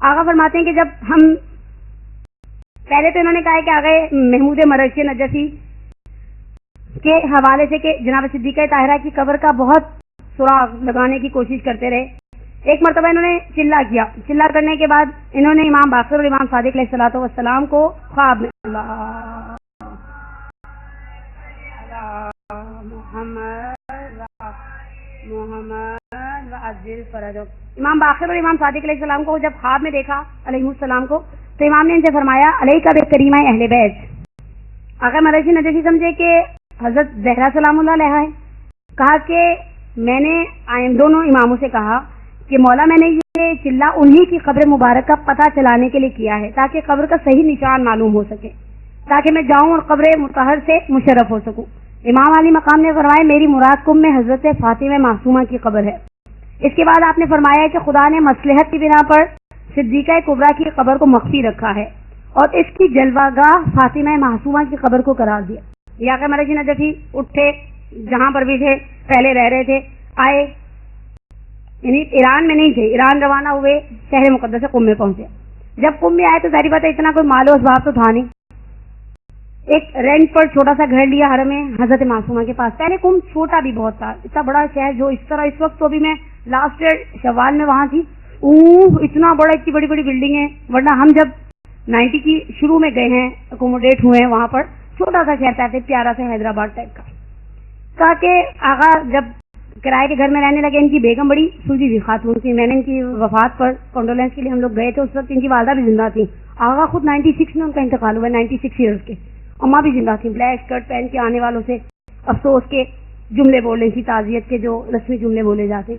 آقا فرماتے ہیں کہ جب ہم پہلے تو انہوں نے کہا ہے کہ آقا محمود مرعشی نجفی کے حوالے سے کہ جناب صدیقہ طاہرہ کی قبر کا بہت سراغ لگانے کی کوشش کرتے رہے. ایک مرتبہ انہوں نے چلہ کیا. چلہ کرنے کے بعد انہوں نے امام باقر اور امام صادق علیہ الصلوۃ والسلام کو خواب میں امام باقر اور امام صادق علیہ السلام کو جب خواب میں دیکھا علیہ السلام کو، تو امام نے ان سے فرمایا علیکہ بکریمہ اہل بیت. آقا مرعشی نجفی سمجھے کہ حضرت زہرا سلام اللہ علیہا ہے. کہا کہ میں نے دونوں اماموں سے کہا کہ مولا میں نے یہ چلہ انہی کی قبر مبارک کا پتہ چلانے کے لیے کیا ہے تاکہ قبر کا صحیح نشان معلوم ہو سکے، تاکہ میں جاؤں اور قبر مطہر سے مشرف ہو سکوں. امام علی مقام نے فرمایا میری مراد کم میں حضرت فاطمہ معصومہ کی قبر ہے. اس کے بعد آپ نے فرمایا کہ خدا نے مصلحت کی بنا پر صدیقہ کبریٰ کی قبر کو مخفی رکھا ہے اور اس کی جلوہ گاہ فاطمہ معصومہ کی قبر کو قرار دیا. یا کہ مرعشی نجفی اٹھے، جہاں پر بھی تھے پہلے رہ رہے تھے، آئے، یعنی ایران میں نہیں تھے، ایران روانہ ہوئے، شہر مقدس قم میں پہنچے. جب قم میں آئے تو ظاہر بات ہے اتنا کوئی مال و اسباب تو تھا نہیں. ایک رینٹ پر چھوٹا سا گھر لیا حرم میں حضرت معصومہ کے پاس. پہلے قم چھوٹا بھی بہت تھا، اتنا بڑا شہر جو اس طرح اس وقت، تو بھی میں لاسٹ شوال میں وہاں تھی، اتنا بڑا، اتنی بڑی بڑی بلڈنگ ہے. ورنہ ہم جب 90 کی شروع میں گئے ہیں، اکوموڈیٹ ہوئے ہیں وہاں پر، چھوٹا سا شہر تھا، پیارا سا حیدرآباد ٹائپ کا. کہا کہ آغا جب کرائے کے گھر میں رہنے لگے، ان کی بیگم بڑی سلجھی ہوئی خاتون تھی. میں نے ان کی وفات پر کنڈولینس کے لیے ہم لوگ گئے تھے، اس وقت ان کی والدہ بھی زندہ تھی. آغا خود 96 میں ان کا انتقال ہوا، 96 ایئرس کے. اماں بھی زندہ تھی، بلیک اسکرٹ پہن کے آنے والوں سے افسوس کے جملے بول رہی تھی، تعزیت کے جو رسمی جملے بولے جاتے.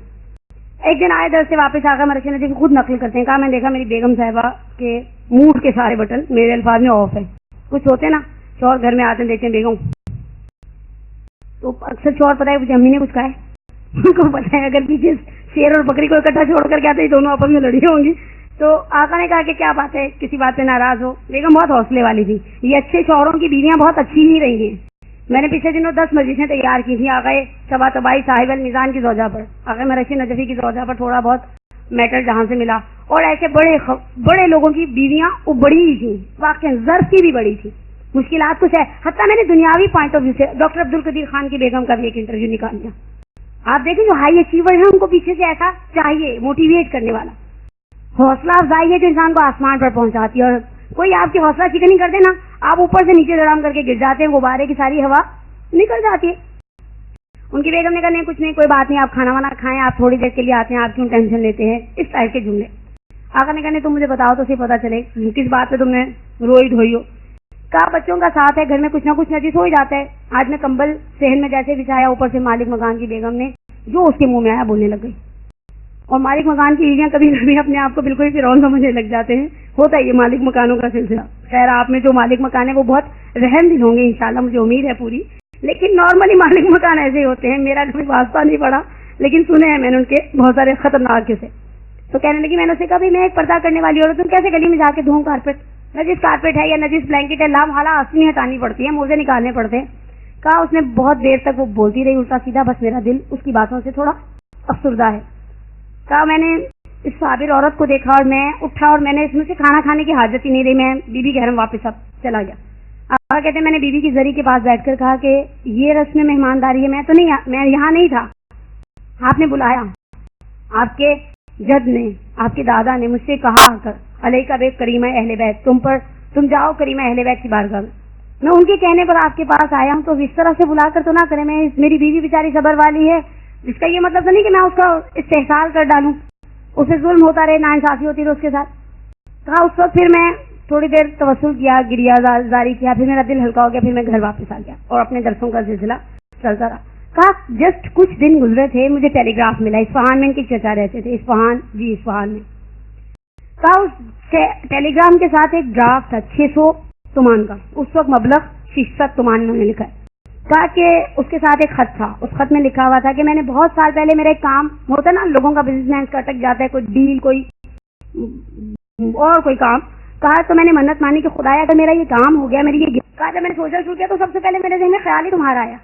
ایک دن آئے در سے واپس آ کر مرعشی نجفی خود نقل کرتے ہیں، کہا میں نے دیکھا میری بیگم صاحبہ کے موڈ کے سارے بٹن میرے الفاظ میں آف ہے. کچھ ہوتے نا شوہر گھر میں آتے ہیں، دیکھتے ہیں بیگم، تو اکثر شوہر پتہ ہے مجھے امی نے کچھ کہا ہے، ان کو پتہ ہے اگر پیچھے شیر اور بکری کو اکٹھا چھوڑ کر کے آتے ہیں دونوں آپس میں لڑی ہوں گی. تو آقا نے کہا کہ کیا بات ہے، کسی بات پہ ناراض ہو؟ بیگم بہت حوصلے والی تھی. یہ اچھے شوہروں کی بیویاں بہت اچھی ہی رہی ہیں. میں نے پچھلے دنوں 10 مجلسیں تیار کی تھیں آقا شبا طبائی صاحب المیزان کی زوجہ پر. آقا مرعشی نجفی کی زوجہ پر تھوڑا بہت میٹر جہاں سے ملا، اور ایسے بڑے لوگوں کی بیویاں وہ بڑی ہی تھیں، واقعی ظرف کی بھی بڑی تھی، مشکلات کچھ ہے. حتیٰ میں نے دنیاوی پوائنٹ آف ویو سے ڈاکٹر عبد القدیر خان کی بیگم کا بھی ایک انٹرویو نکال لیا. آپ دیکھیں جو ہائی اچیور ہیں ان کو پیچھے سے ایسا چاہیے موٹیویٹ کرنے والا، حوصلہ افزائی ہے جو انسان کو آسمان پر پہنچاتی ہے. اور کوئی آپ کی حوصلہ چکنی کر دے نا، آپ اوپر سے نیچے دڑام کر کے گر جاتے ہیں، غبارے کی ساری ہوا نکل جاتی ہے. ان کی بیگم نے کہا نہیں کچھ نہیں، کوئی بات نہیں، آپ کھانا وانا کھائیں، آپ تھوڑی دیر کے لیے آتے ہیں، آپ کیوں ٹینشن لیتے ہیں، اس ٹائپ کے جملے. آقا نے کہا نہیں تم مجھے بتاؤ تو صحیح پتا چلے کس بات پہ تم نے روئی دھوئی ہو. کہا بچوں کا ساتھ ہے، گھر میں کچھ نہ کچھ نجیس ہو ہی جاتا ہے. آج میں کمبل صحن میں جیسے بچھایا، اوپر سے مالک مکان کی بیگم نے جو اس کے منہ میں آیا بولنے لگ گئی. اور مالک مکان کی بیویاں کبھی کبھی اپنے آپ کو بالکل ہی فرعون سمجھنے لگ جاتے ہیں. ہوتا ہے یہ مالک مکانوں کا سلسلہ. خیر آپ میں جو مالک مکان ہے وہ بہت رحم دل ہوں گے انشاءاللہ، مجھے امید ہے پوری. لیکن نارملی مالک مکان ایسے ہی ہوتے ہیں. میرا کوئی واسطہ نہیں پڑا لیکن سنے ہیں میں نے ان کے بہت سارے خطرناک کیسے. تو کہنے لگی میں نے اسے کہا میں ایک پردہ کرنے والی عورت ہوں، کیسے گلی میں جا کے دھوں کارپیٹ؟ نجس کارپیٹ ہے یا نجس بلینکٹ ہے، لام حالا آسنی ہٹانی پڑتی ہے، موزے نکالنے پڑتے ہیں. کہا اس نے بہت دیر تک وہ بولتی رہی الٹا سیدھا، بس میرا دل اس کی باتوں سے تھوڑا افسردہ ہے. کہا میں نے اس صابر عورت کو دیکھا اور میں اٹھا اور میں نے اس میں سے کھانا کھانے کی حاجت ہی نہیں رہی، میں بی کے گھر میں واپس اب چلا گیا. آپ کہتے ہیں میں نے بیوی کی زری کے پاس بیٹھ کر کہا کہ یہ رسم مہمانداری ہے، میں یہاں نہیں تھا، آپ نے بلایا، آپ کے جد نے، آپ کے دادا نے مجھ سے کہا کر علیہ بیت کریمہ اہل بیت، تم جاؤ کریمہ اہل بیت کی بارگاہ میں. میں ان کے کہنے پر آپ کے پاس آیا ہوں، تو اس طرح سے بلا کر تو نہ کریں. میری بیوی بیچاری صبر والی ہے، جس کا یہ مطلب تو نہیں کہ میں اس کا استحصال کر ڈالوں، اسے ظلم ہوتا رہے، ناانصافی ہوتی رہے اس کے ساتھ. کہا اس وقت پھر میں تھوڑی دیر توسل کیا، گریا زاری کیا، پھر میرا دل ہلکا ہو گیا، پھر میں گھر واپس آ گیا اور اپنے درسوں کا سلسلہ چلتا رہا. کہا جسٹ کچھ دن گزرے تھے، مجھے ٹیلی گراف ملا. اصفہان میں ان کے چچا رہتے تھے، اصفہان میں. کہا اس ٹیلی گرام کے ساتھ ایک ڈرافٹ تھا 600 تومان کا، اس وقت مبلغ 600 تومان میں لکھا ہے. کہا کہ اس کے ساتھ ایک خط تھا، اس خط میں لکھا ہوا تھا کہ میں نے بہت سال پہلے میرا ایک کام ہوتا نا، لوگوں کا بزنس مین کا اٹک جاتا ہے، کوئی ڈیل کوئی اور کوئی کام. کہا تو میں نے منت مانی کہ خدایا اگر میرا یہ کام ہو گیا، میری یہ کہا جب میں نے سوچا شروع کیا تو سب سے پہلے میرے ذہن میں خیال ہی تمہارا آیا.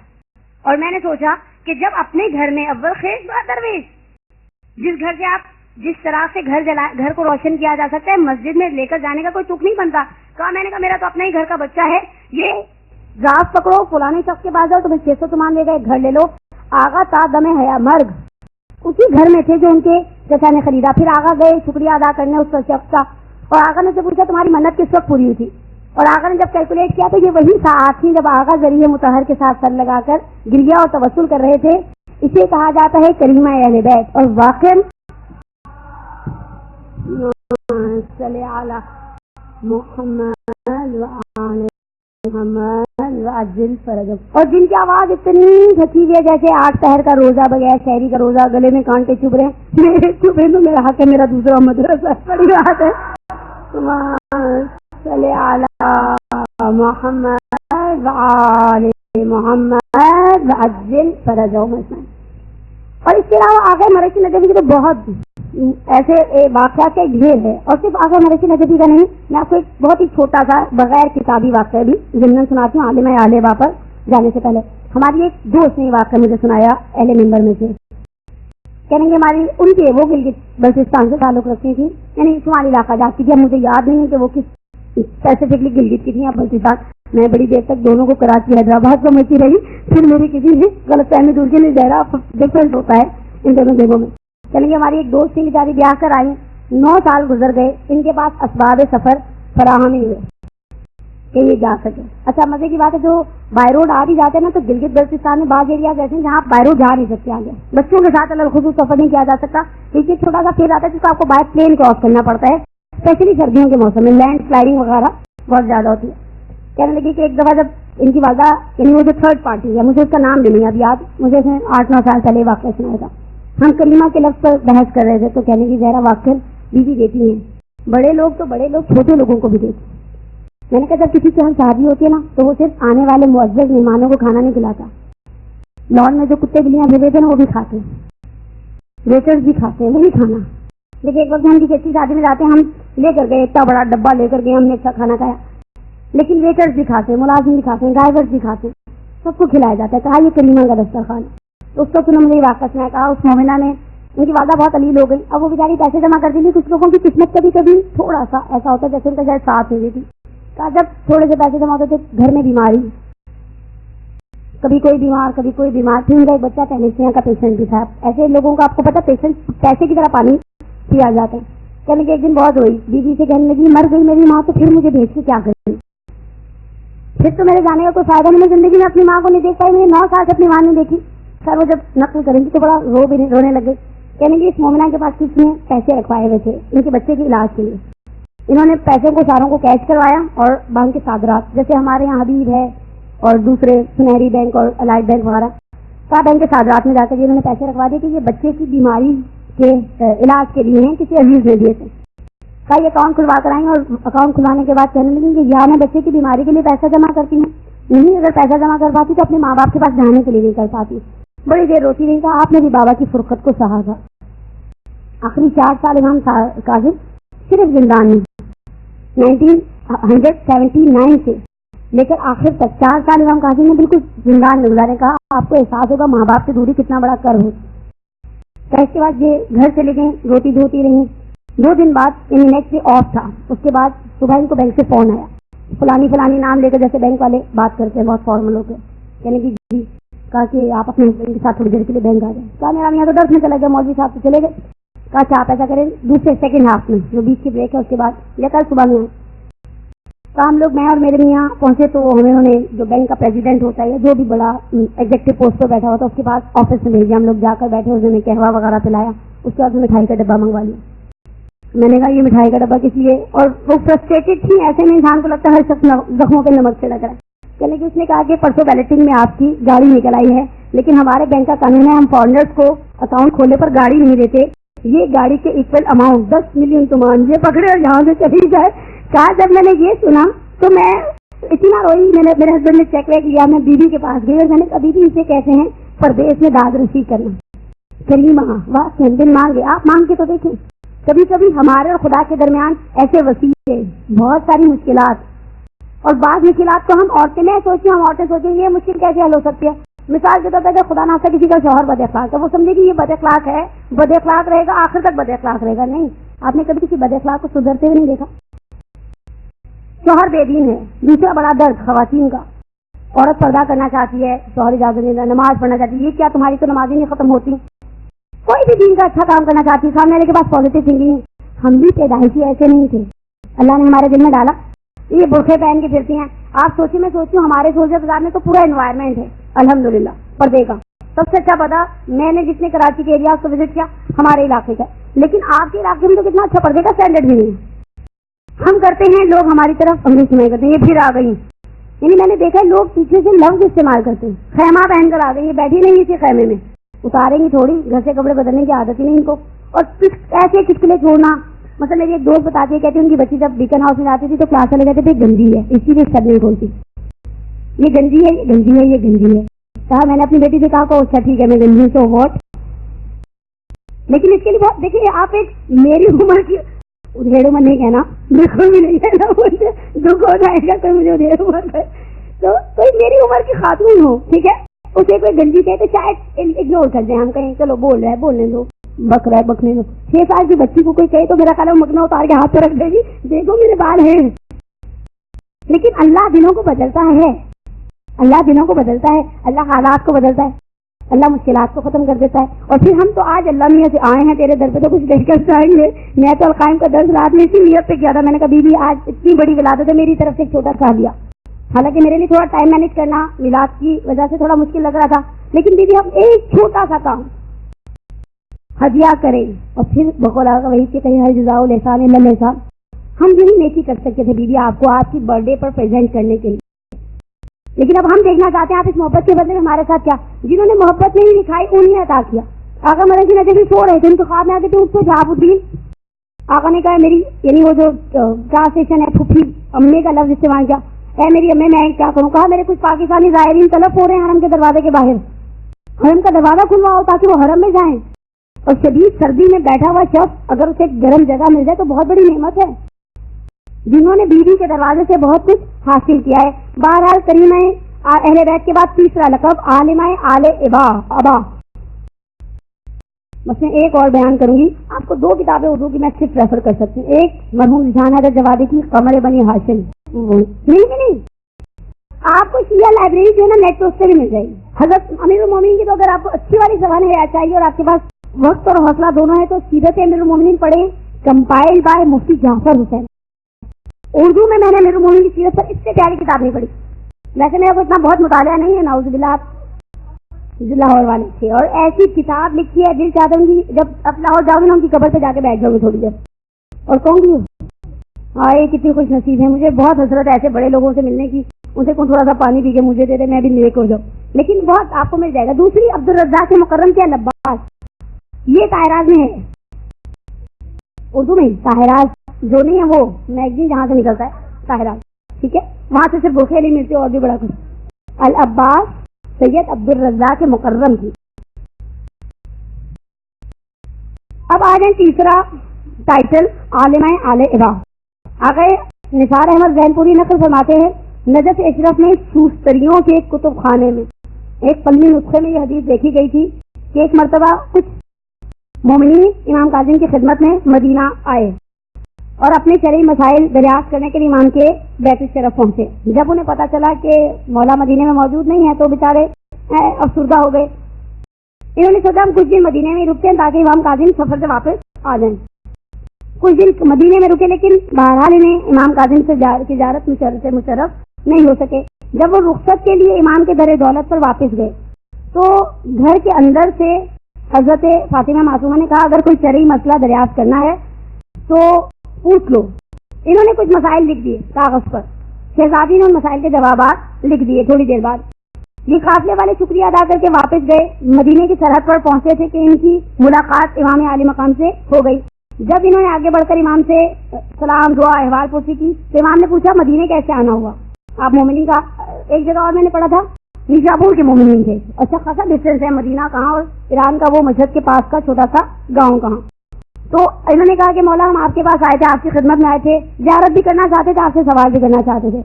اور میں نے سوچا کہ جب اپنے گھر میں اول خیز بات درویش، جس گھر سے آپ جس طرح سے گھر کو روشن کیا جا سکتا ہے، مسجد میں لے کر جانے کا کوئی تک نہیں بنتا. کہا میں نے کہا میرا تو اپنا ہی گھر کا بچہ ہے، یہ ذات پکڑو فلانے شخص کے پاس جاؤ تمہیں 600 تومان دے گا، ایک گھر لے لو. آغا تا دم حیا مرگ اسی گھر میں تھے جو ان کے چچا نے خریدا. پھر آغا گئے شکریہ ادا کرنے اس شخص کا، اور آغا نے سے پوچھا تمہاری منت کس وقت پوری ہوئی تھی؟ اور آغا نے جب کیلکولیٹ کیا تو یہ وہی ساعت تھی جب آغا ذریعہ مطہر کے ساتھ سر لگا کر گریا اور توسل کر رہے تھے. اسے کہا جاتا ہے کریمہ اہل بیت. اور واقعا صلی علی محمد اور جن کی آواز اتنی تھکی ہوئی ہے جیسے 8 پہر کا روزہ بغیر شہری کا روزہ، گلے میں کانٹے چبھ رہے ہیں. میرے چبھے تو میرا حق ہے، میرا دوسرا مدرسہ بڑی بات ہے. صلی علی محمد وعلی محمد وعجل فرجهم. اور اس کے علاوہ آگے مرشی نجبی کی تو بہت ایسے واقعات کا ایک ڈھیر ہے. اور صرف آگے مرشی نجبی کا نہیں، میں آپ کو ایک بہت ہی چھوٹا سا بغیر کتابی واقعہ بھی ضمن سناتی ہوں. عالمہ عالبہ پر جانے سے پہلے ہماری ایک دوست نے واقعہ مجھے سنایا اہل ممبر میں سے. کہیں گے ہماری ان کے وہ گلگت بلتستان سے تعلق رکھتی تھی، یعنی شمالی علاقہ جاتی تھی. اب مجھے یاد نہیں ہے کہ وہ کس اسپیسیفکلی گلگت کی تھی یا بلتستان. میں بڑی دیر تک دونوں کو کراچی حیدرآباد سمجھتی رہی، پھر میری کسی نے غلط فہمی دور کے لیے زہرا ڈفرینٹ ہوتا ہے ان دونوں جگہوں میں. چلیں گے ہماری ایک دوست تھی بیچاری بیاہ کر آئی، 9 سال گزر گئے، ان کے پاس اسباب سفر فراہم ہی ہوئے کہ یہ جا سکے. اچھا مزے کی بات ہے، جو بائی روڈ آ بھی جاتے ہیں نا تو گلگت بلتستان میں بعض ایریاز ایسے ہیں جہاں آپ بائی روڈ جا نہیں سکتے. آگے بچوں کے ساتھ الخصوص سفر نہیں کیا جا سکتا. پیچھے چھوٹا سا پھر آتا ہے جس کو آپ کو بائی پلین کراس کرنا پڑتا ہے، اسپیشلی سردیوں کے موسم میں لینڈ سلائڈنگ وغیرہ بہت زیادہ ہوتی ہے. کہنے لگی کہ ایک دفعہ جب ان کی والدہ یعنی وہ جو تھرڈ پارٹی ہے، مجھے اس کا نام بھی نہیں اب یاد، مجھے 8-9 سال پہلے واقعہ سنایا تھا. ہم کلمہ کے لفظ پر بحث کر رہے تھے تو کہنے کی زہرا واقعہ بیوی دیتی ہیں، بڑے لوگ تو بڑے لوگ چھوٹے لوگوں کو بھی دیتے. میں نے کہا جب کسی کے یہاں شادی ہوتی ہے نا تو وہ صرف آنے والے معزز مہمانوں کو کھانا نہیں کھلاتا. لان میں جو کتے بلیاں بھیجے تھے نا وہ بھی کھاتے ہیں، ویٹرز بھی کھاتے ہیں وہی کھانا. لیکن ایک وقت ہم کسی اچھی شادی میں جاتے ہیں، ہم لے کر گئے اتنا بڑا ڈبہ لے کر گئے، ہم نے اچھا کھانا کھایا، لیکن ویٹرز بھی کھاتے ہیں، ملازم بھی کھاتے ہیں، ڈرائیورز بھی کھاتے ہیں، سب کو کھلایا جاتا ہے. کہا یہ کلیمہ کا دسترخوان. اس کو انہوں نے واقعہ سنایا. کہا اس مومنہ نے ان کی والدہ بہت علیل ہو گئی. اب وہ بیچاری پیسے جمع کرتی تھی. کچھ لوگوں کی قسمت کبھی کبھی تھوڑا سا ایسا ہوتا ہے جیسے ان کا شاید ساتھ ہو گئی تھی. کہا جب تھوڑے سے پیسے جمع ہوتے تھے گھر میں بیماری, کبھی کوئی بیمار کبھی کوئی بیمار. پھر ان کا ایک بچہ ٹینیسیا کا پیشنٹ بھی تھا. ایسے لوگوں کو آپ کو پتا پیشنٹ پیسے کی طرح پانی پیا جاتا ہے. کہنے کہ ایک دن بہت روئی, بیوی سے کہنے لگی مر گئی میری ماں تو پھر مجھے بھیج کے کیا کریں, پھر تو میرے جانے کا کوئی فائدہ نہیں. میں زندگی میں اپنی ماں کو نہیں دیکھ پائی, میں نے 9 سال سے اپنی ماں نہیں دیکھی. سر وہ جب نقل کریں گی تو بڑا رونے لگے. کہنے کہ اس مومنہ کے پاس کس نے پیسے رکھوائے ہوئے تھے ان کے بچے کے علاج کے لیے. انہوں نے پیسوں کو ساروں کو کیش کروایا اور بینک کے صادرات جیسے ہمارے یہاں حبیب ہے اور دوسرے سنہری بینک اور الائٹ بینک وغیرہ کا بینک کے صادرات میں جا کر انہوں نے پیسے رکھوا دیے کہ یہ بچے کی بیماری کے علاج کے لیے ہیں, کسی عزیز نے دیے تھے. کا یہ اکاؤنٹ کھلوا کر آئیں اور اکاؤنٹ کھلوانے کے بعد کہنے لگیں کہ یا میں بچے کی بیماری کے لیے پیسہ جمع کرتی ہوں, نہیں اگر پیسہ جمع کر پاتی تو اپنے ماں باپ کے پاس جانے کے لیے نہیں کر پاتی. بڑی دیر روتی رہی. کہا آپ نے بھی بابا کی فرقت کو سہا تھا. آخری 4 سال امام کاظم صرف زندان میں 1979 سے لے کر آخر تک 4 سال امام کاظم نے بالکل زندان میں گزارے. کہا آپ کو احساس ہوگا ماں باپ سے دوری کتنا بڑا کر ہو. اس کے بعد یہ گھر چلے گئے, روٹی دھوتی رہی. 2 دن بعد انہیں نیکسٹ ڈے آف تھا. اس کے بعد صبح ان کو بینک سے فون آیا, فلانی نام لے کر جیسے بینک والے بات کرتے ہیں بہت فارمل ہو کے. کہنے کی جی, کہا کہ آپ اپنے ہسبینڈ کے ساتھ تھوڑی دیر کے لیے بینک آ جائیں. کہا میرا میاں تو 10 میں چلا گیا, مولوی صاحب سے چلے گئے. کہا اچھا آپ ایسا کریں دوسرے سیکنڈ ہاف میں جو بیچ کی بریک ہے اس کے بعد یا کل صبح میں آئیں. کہا ہم لوگ میں اور میرے میاں پہنچے تو ہمیں انہوں نے جو بینک کا پریزیڈنٹ ہوتا ہے یا جو بھی بڑا ایگزیکٹو پوسٹ پہ بیٹھا ہوتا ہے اس کے پاس آفس میں بھیجا. ہم لوگ جا کر بیٹھے, انہوں نے قہوہ وغیرہ پلایا. اس کے بعد مٹھائی کا ڈبہ منگوا لیا. میں نے کہا یہ مٹھائی کا ڈبہ کس لیے, اور وہ فرسٹریٹڈ تھی. ایسے میں انسان کو لگتا ہے ہر شخص زخموں پہ نمک چھڑک رہا ہے. یعنی کہ اس نے کہا کہ پرسوں بیلٹنگ میں آپ کی گاڑی نکل آئی ہے, لیکن ہمارے بینک کا قانون ہے ہم فارنرز کو اکاؤنٹ کھولنے پر گاڑی نہیں دیتے. یہ گاڑی کے ایکول اماؤنٹ 10 ملین تومان یہ پکڑے اور یہاں سے چلی جائے. کہا جب میں نے یہ سنا تو میں اتنا روئی. میں نے میرے ہسبینڈ نے چیک ویک لیا, میں بیوی کے پاس گئی اور میں نے کبھی بھی اسے کہتے ہیں پردیش میں داد رسی کرنا. کریمہ واہ دن مانگے, آپ مانگ کے تو دیکھیں. کبھی کبھی ہمارے اور خدا کے درمیان ایسے وسیلے بہت ساری مشکلات, اور بعض مشکلات کو ہم عورتیں میں سوچتی ہوں, ہم عورتیں سوچیں یہ مشکل کیسے حل ہو سکتی ہے. مثال کے طور پر اگر خدا نہ خواستہ کسی کا شوہر بد اخلاق ہے, وہ سمجھے کہ یہ بد اخلاق ہے, بد اخلاق رہے گا, آخر تک بد اخلاق رہے گا. نہیں, آپ نے کبھی کسی بد اخلاق کو سدھرتے ہوئے نہیں دیکھا. شوہر بے دین ہے. دوسرا بڑا درد خواتین کا, عورت پردہ کرنا چاہتی ہے, شوہر اجازت نہیں دیتا, نماز پڑھنا چاہتی ہے. یہ کیا تمہاری تو نمازیں نہیں ختم ہوتی. کوئی بھی دین کا اچھا کام کرنا چاہتی ہے. سامنے والے کے پاس پازیٹیو تھنکنگ ہے. ہم بھی پیدائشی ایسے نہیں تھے, اللہ نے ہمارے دل میں ڈالا. یہ برقعے پہن کے پھرتی ہیں. آپ سوچیں, میں سوچتی ہوں ہمارے سولجر بازار میں تو پورا انوائرمنٹ ہے الحمدللہ پردے کا. سب سے اچھا پتا میں نے جس نے کراچی کے ایریا کو وزٹ کیا ہمارے علاقے کا, لیکن آپ کے علاقے میں تو کتنا اچھا پردے کا اسٹینڈرڈ بھی نہیں ہے. ہم کرتے ہیں, لوگ ہماری طرف انگلی سنائی کرتے ہیں, یہ پھر آ گئی. یعنی میں نے دیکھا لوگ پیچھے سے لفظ استعمال کرتے ہیں. خیمہ پہن کر آ گئی, یہ بیٹھی نہیں اسی خیمے میں, اتاریں گی تھوڑی, گھر سے کپڑے بدلنے کی عادت ہی نہیں ان کو. اور ایسے چٹکلے چھوڑنا. مثلا میری ایک دوست بتاتی ہے, کہتی ہے ان کی بچی جب بیکن ہاؤس میں جاتی تھی تو کلاس والے کہتے تھے گنجی ہے, اسی لیے سب نہیں کھولتی. یہ گنجی ہے, یہ گنجی ہے, یہ گنجی ہے. کہا میں نے اپنی بیٹی سے کہا کہ اچھا ٹھیک ہے میں گنجی تو واٹ, لیکن اس کے لیے بہت دیکھیے آپ ایک میری عمر کی ادھیڑ عمر نہیں کہنا, بالکل بھی نہیں کہنا, مجھے دکھ ہو جائے گا کوئی مجھے ادھیڑ عمر ہے تو کوئی میری عمر کی خاتون ہو, ٹھیک ہے, اسے کوئی گنجی کہے تو شاید اگنور کر دیں, ہم کہیں چلو بول رہا ہے بولنے دو, بک رہا ہے بکنے دو. 6 سال کی بچی کو کوئی کہے تو میرا خیال ہے مکنا اتار کے ہاتھ پہ رکھ دے گی, دیکھو میرے بال ہیں. لیکن اللہ دنوں کو بدلتا ہے, اللہ دنوں کو بدلتا ہے, اللہ حالات کو بدلتا ہے, اللہ مشکلات کو ختم کر دیتا ہے. اور پھر ہم تو آج اللہ میاں سے آئے ہیں تیرے در پہ تو کچھ دیکھ کر جائیں گے. میں تو القائم کا درس رات میں اسی نیت پہ کیا تھا, میں نے کبھی بھی آج اتنی بڑی ولادت ہے, میری طرف سے ایک چھوٹا سا دیا. حالانکہ میرے لیے تھوڑا ٹائم مینج کرنا میلاد کی وجہ سے تھوڑا مشکل لگ رہا تھا, لیکن دیدی ہم ایک چھوٹا سا کام ہدیہ کریں اور پھر بقول وہی کہ کہیں ہر جزاء الاحسان الا الاحسان, ہم یہی نیکی کر سکتے تھے دیدی آپ کو آپ کی برتھ ڈے پر پریزنٹ کرنے کے لیے. لیکن اب ہم دیکھنا چاہتے ہیں آپ اس محبت کے بدلے میں ہمارے ساتھ کیا, جنہوں نے محبت نہیں دکھائی انہیں عطا کیا. آقا مرضی نجف بھی سو رہے تھے, ان کو خواب میں آتے تھے اس کو جہاب الدین. آقا نے کہا میری یعنی وہ جو ٹرانسلیشن ہے پھپھی امی کا لفظ استعمال کیا, اے میری امی میں کیا کروں. کہا میرے کچھ پاکستانی زائرین طلب ہو رہے ہیں حرم کے دروازے کے باہر, حرم کا دروازہ کھلواؤ تاکہ وہ حرم میں جائیں. اور شدید سردی میں بیٹھا ہوا شخص اگر اسے گرم جگہ مل جائے تو بہت بڑی نعمت ہے. جنہوں نے بیوی کے دروازے سے بہت کچھ حاصل کیا ہے. بہرحال کریمہ اہل بیت کے بعد تیسرا لقب عالمہ آل ابا. بس میں ایک اور بیان کروں گی آپ کو. 2 کتابیں اردو کی میں صرف ریفر کر سکتی ہوں. ایک مرحوم جان حضرت جوادی کی قمر بنی ہاشم, نہیں آپ کو شیعہ لائبریری جو ہے نا نیٹ پہ اس سے بھی مل جائے گی. حضرت امیر المومنین کی تو اگر آپ کو اچھی والی زبان ہے چاہیے اور آپ کے پاس وقت اور حوصلہ دونوں ہے تو سیرت امیر المومنین پڑھیں, کمپائل بائے مفتی جعفر حسین. اردو میں نے امیر المومنین کی سیرت پر اس سے پیاری کتاب نہیں پڑھی. ویسے میرا کو اتنا بہت مطالعہ نہیں ہے, نعوذ باللہ لاہور والے تھے, اور ایسی کتاب لکھی ہے دل چاہتا ہوں کہ جب اب لاہور جاؤ گے نا ان کی قبر پہ جا کے بیٹھ جاؤں گی تھوڑی دیر اور کہوں گی ہاں یہ کتنی خوش نصیب ہے. مجھے بہت حسرت ہے ایسے بڑے لوگوں سے ملنے کی, ان سے کون تھوڑا سا پانی پی کے مجھے دے دے میں بھی نیک ہو جاؤں, لیکن بہت آپ کو مل جائے گا. دوسری عبدالرزاق مکرم کے لباس, یہ طاہراز میں ہے اردو میں. طاہراز جو نہیں ہے وہ میگزین جہاں سے نکلتا ہے طاہراز, ٹھیک ہے, وہاں سے صرف بوکھے نہیں ملتے اور بھی بڑا کچھ. العباس سید عبدالرزاق مکرم کی. اب آ جائیں تیسرا ٹائٹل عالمہ آل ابا. آگے نثار احمد زین پوری نقل فرماتے ہیں نجف اشرف میں سوستریوں کے کتب خانے میں ایک پلمی نسخے میں یہ حدیث دیکھی گئی تھی کہ ایک مرتبہ کچھ مومنین امام کاظم کی خدمت میں مدینہ آئے اور اپنے شرعی مسائل دریافت کرنے کے لیے امام کے بیت الشرف پہنچے. جب انہیں پتا چلا کہ مولا مدینے میں موجود نہیں ہے تو بیچارے افسردہ ہو گئے. انہوں نے سوچا ہم کچھ دن مدینے میں رکتے ہیں تاکہ امام کاظم سفر سے واپس آ جائیں. کچھ دن مدینے میں رکے لیکن بہرحال انہیں امام کاظم سے زیارت سے مشرف نہیں ہو سکے. جب وہ رخصت کے لیے امام کے در دولت پر واپس گئے تو گھر کے اندر سے حضرت فاطمہ معصومہ نے کہا اگر کوئی شرعی مسئلہ دریافت کرنا ہے تو پوچھ لو. انہوں نے کچھ مسائل لکھ دیے کاغذ پر. شہزادی نے ان مسائل کے جوابات لکھ دیے. تھوڑی دیر بعد یہ قافلے والے شکریہ ادا کر کے واپس گئے. مدینے کی سرحد پر پہنچے تھے کہ ان کی ملاقات امام عالی مقام سے ہو گئی. جب انہوں نے آگے بڑھ کر امام سے سلام دعا احوال پرسی کی تو امام نے پوچھا مدینے کیسے آنا ہوا. آپ مومنین کا ایک جگہ اور میں نے پڑھا تھا نیشاپور کے مومنین تھے. اچھا خاصا ڈسٹینس ہے مدینہ کہاں اور ایران کا وہ مشہد کے پاس کا چھوٹا سا گاؤں کہاں. تو انہوں نے کہا کہ مولا ہم آپ کے پاس آئے تھے, آپ کی خدمت میں آئے تھے, زیارت بھی کرنا چاہتے تھے, آپ سے سوال بھی کرنا چاہتے تھے.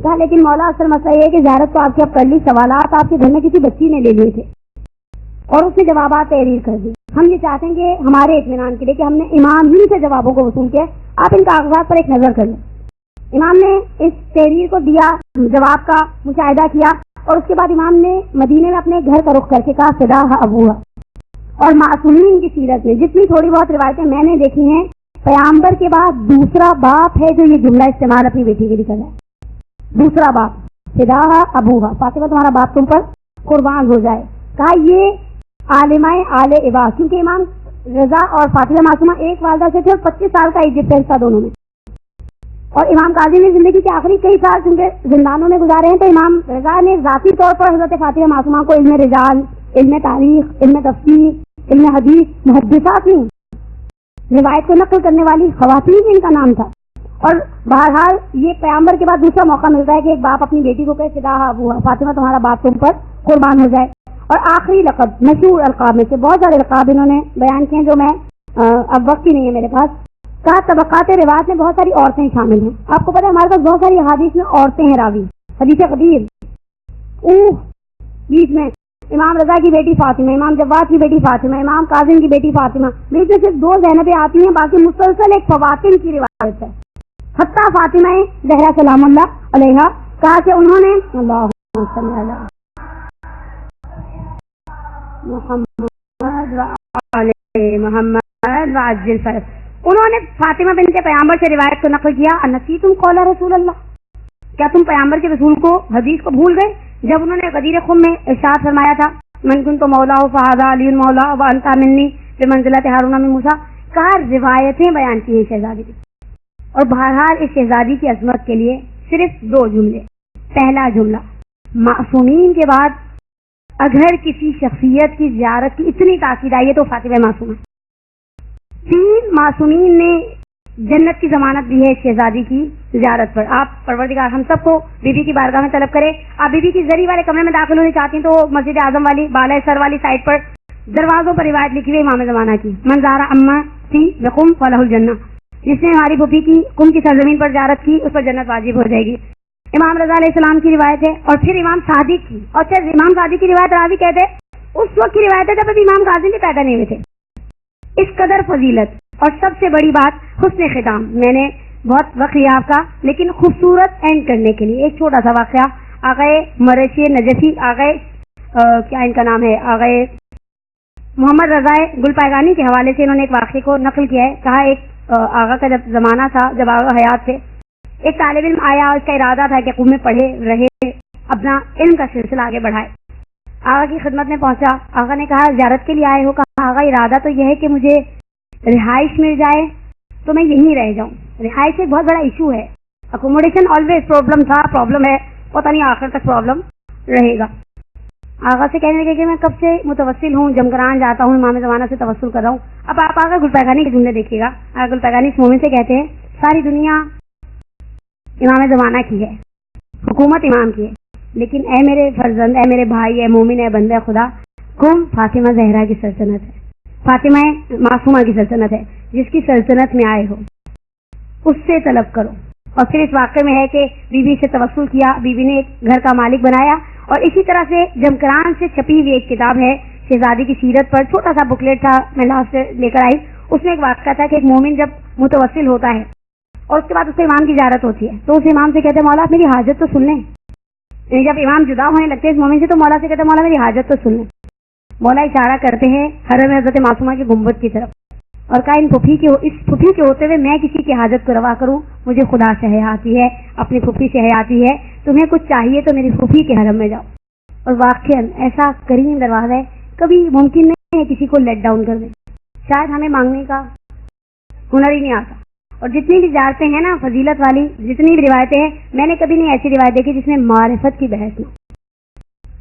کہا لیکن مولا اصل مسئلہ یہ ہے کہ زیارت تو آپ کی اب کر لی, سوالات آپ کے گھر میں کسی بچی نے لے لیے تھے اور اس نے جوابات تحریر کر دی. ہم یہ چاہتے ہیں کہ ہمارے اطمینان کے لیے کہ ہم نے امام ہی سے جوابوں کو وصول کیا, آپ ان کاغذات پر ایک نظر کر لیں. امام نے اس تحریر کو دیا, جواب کا مشاہدہ کیا اور اس کے بعد امام نے مدینے میں اپنے گھر کا رخ کر کے کہا فدا ابوہا. اور معصومین کی سیرت میں جتنی تھوڑی بہت روایتیں میں نے دیکھی ہیں پیغمبر کے بعد دوسرا باپ ہے جو یہ جملہ استعمال اپنی بیٹی کے لیے کر رہا ہے. دوسرا باپ فدا ابوہا, فاطمہ تمہارا باپ تم پر قربان ہو جائے. کہا یہ عالمہ آل ابا کیونکہ امام رضا اور فاطمہ معصومہ ایک والدہ سے تھے اور 25 سال کا ایج ڈفرنس تھا دونوں میں. اور امام قاضی نے زندگی کے آخری کئی سال چونکہ زندانوں میں گزارے ہیں تو امام رضا نے ذاتی طور پر حضرت فاطمہ معصومہ کو علم رجال, علم تاریخ, علم تفسیر, علم حدیث, محدثات میں روایت کو نقل کرنے والی خواتین ان کا نام تھا. اور بہرحال یہ پیغمبر کے بعد دوسرا موقع ملتا ہے کہ ایک باپ اپنی بیٹی کو کہے فدا ابوہا, فاطمہ تمہارا باپ تم پر قربان ہو جائے. اور آخری لقب مشہور القاب میں سے بہت سارے القاب انہوں نے بیان کیے جو میں اب وقت ہی نہیں ہے میرے پاس. کہا طبقات روایت میں بہت ساری عورتیں شامل ہیں. آپ کو پتا ہے ہمارے پاس بہت ساری حدیث میں عورتیں ہیں راوی. حدیث قدیر بیچ میں امام رضا کی بیٹی فاطمہ, امام جواد کی بیٹی فاطمہ, امام کاظم کی بیٹی فاطمہ, بیچ میں صرف 2 زینبیں آتی ہیں, باقی مسلسل ایک فواتن کی روایت ہے. حتیٰ فاطمہ زہرا سلام اللہ علیہا کہا کہ انہوں نے اللہم صلی اللہ محمد وعجل فرج, انہوں نے فاطمہ بنت پیغمبر سے روایت کو نقل کیا انسیتم قول رسول اللہ, کیا تم پیغمبر کے رسول کو حدیث کو بھول گئے جب انہوں نے غدیر خم میں ارشاد فرمایا تھا من کنت مولا فہذا علی مولا وانت منی بمنزلۃ ہارون من موسیٰ. کہا روایتیں بیان کی ہیں شہزادی کی. اور بہرحال اس شہزادی کی عظمت کے لیے صرف 2 جملے. پہلا جملہ معصومین کے بعد اگر کسی شخصیت کی زیارت کی اتنی تاکید آئی ہے تو فاطمہ معصومہ. 3 معصومین نے جنت کی ضمانت دی ہے شہزادی کی زیارت پر. آپ پروردگار ہم سب کو بی بی کی بارگاہ میں طلب کرے. آپ بی بی کی زری والے کمرے میں داخل ہونے چاہتی ہیں تو مسجد اعظم والی بالائے سر والی سائڈ پر دروازوں پر روایت لکھی ہوئی امام زمانہ کی من زارا اما سی وقم فلہ الجنہ, جس نے ہماری پھوپھی کی قم کی سرزمین پر زیارت کی اس پر جنت واجب ہو جائے گی. امام رضا علیہ السلام کی روایت ہے. اور پھر امام صادق کی, اور امام صادق کی روایت راوی کہتے اس وقت کی روایت ہے جب ابھی امام کاظم بھی پیدا نہیں ہوئے تھے. اس قدر فضیلت اور سب سے بڑی بات حسن ختام. میں نے بہت وقت لیا آپ کا، لیکن خوبصورت اینڈ کرنے کے لیے ایک چھوٹا سا واقعہ. آغائے مرشی نجفی، آغائے کیا ان کا نام ہے، آغائے محمد رضا گل پائگانی کے حوالے سے انہوں نے ایک واقعے کو نقل کیا ہے. کہا ایک آغا کا جب زمانہ تھا، جب آغا حیات تھے، ایک طالب علم آیا، اس کا ارادہ تھا کہ قوم میں پڑھے رہے، اپنا علم کا سلسلہ آگے بڑھائے. آغا کی خدمت میں پہنچا. آغا نے کہا زیارت کے لیے آئے ہو؟ کہا آغا ارادہ تو یہ ہے کہ مجھے رہائش مل جائے تو میں یہیں رہ جاؤں. رہائش ایک بہت بڑا ایشو ہے. اکوموڈیشن آلویز پرابلم ہے، پتہ نہیں آخر تک پرابلم رہے گا. آغا سے کہنے لگے کہ میں کب سے متوسل ہوں، جمکران جاتا ہوں، امام زمانہ سے توسل کر رہا ہوں. اب آپ آغا گل پائگانی کے جملے دیکھیے گا. آغا گل پائگانی اس مومن سے کہتے ہیں ساری دنیا امام زمانہ کی ہے، حکومت امام کی ہے، لیکن اے میرے فرزند، اے میرے بھائی، اے مومن، اے بندہ خدا، قوم فاطمہ زہرا کی سلطنت ہے، فاطمہ معصومہ کی سلطنت ہے. جس کی سلطنت میں آئے ہو اس سے طلب کرو. اور پھر اس واقعے میں ہے کہ بیوی سے توسل کیا، بیوی نے ایک گھر کا مالک بنایا. اور اسی طرح سے جمکران سے چھپی ہوئی ایک کتاب ہے شہزادی کی سیرت پر، چھوٹا سا بکلیٹ تھا، میں لاسٹ لے کر آئی. اس میں ایک واقعہ تھا کہ ایک مومن جب متوسل ہوتا ہے اور اس کے بعد اس کو امام کی زیارت ہوتی ہے، تو اس امام سے کہتے ہیں مولا آپ میری حاجت تو سن لیں. جب امام جدا ہونے لگتے ہیں اس مومن سے تو مولا سے کہتے ہیں مولا میری حاجت تو سن لیں. مولا اشارہ کرتے ہیں حرم حضرت معصومہ کی گنبد کی طرف اور کہا اس پھوپھی کے ہوتے ہوئے میں کسی کی حاجت کو روا کروں؟ مجھے خدا سے حیا آتی ہے، اپنی پھوپھی سے حیا آتی ہے. تمہیں کچھ چاہیے تو میری پھوپھی کے حرم میں جاؤ. اور واقعاً ایسا کریم دروازہ ہے، کبھی ممکن نہیں ہے کسی کو لیٹ ڈاؤن کر دیں. شاید ہمیں مانگنے کا ہنر ہی نہیں آتا. اور جتنی بھی زیارتیں ہیں نا فضیلت والی، جتنی بھی روایتیں ہیں، میں نے کبھی نہیں ایسی روایت دیکھی جس میں معرفت کی بحث نہ.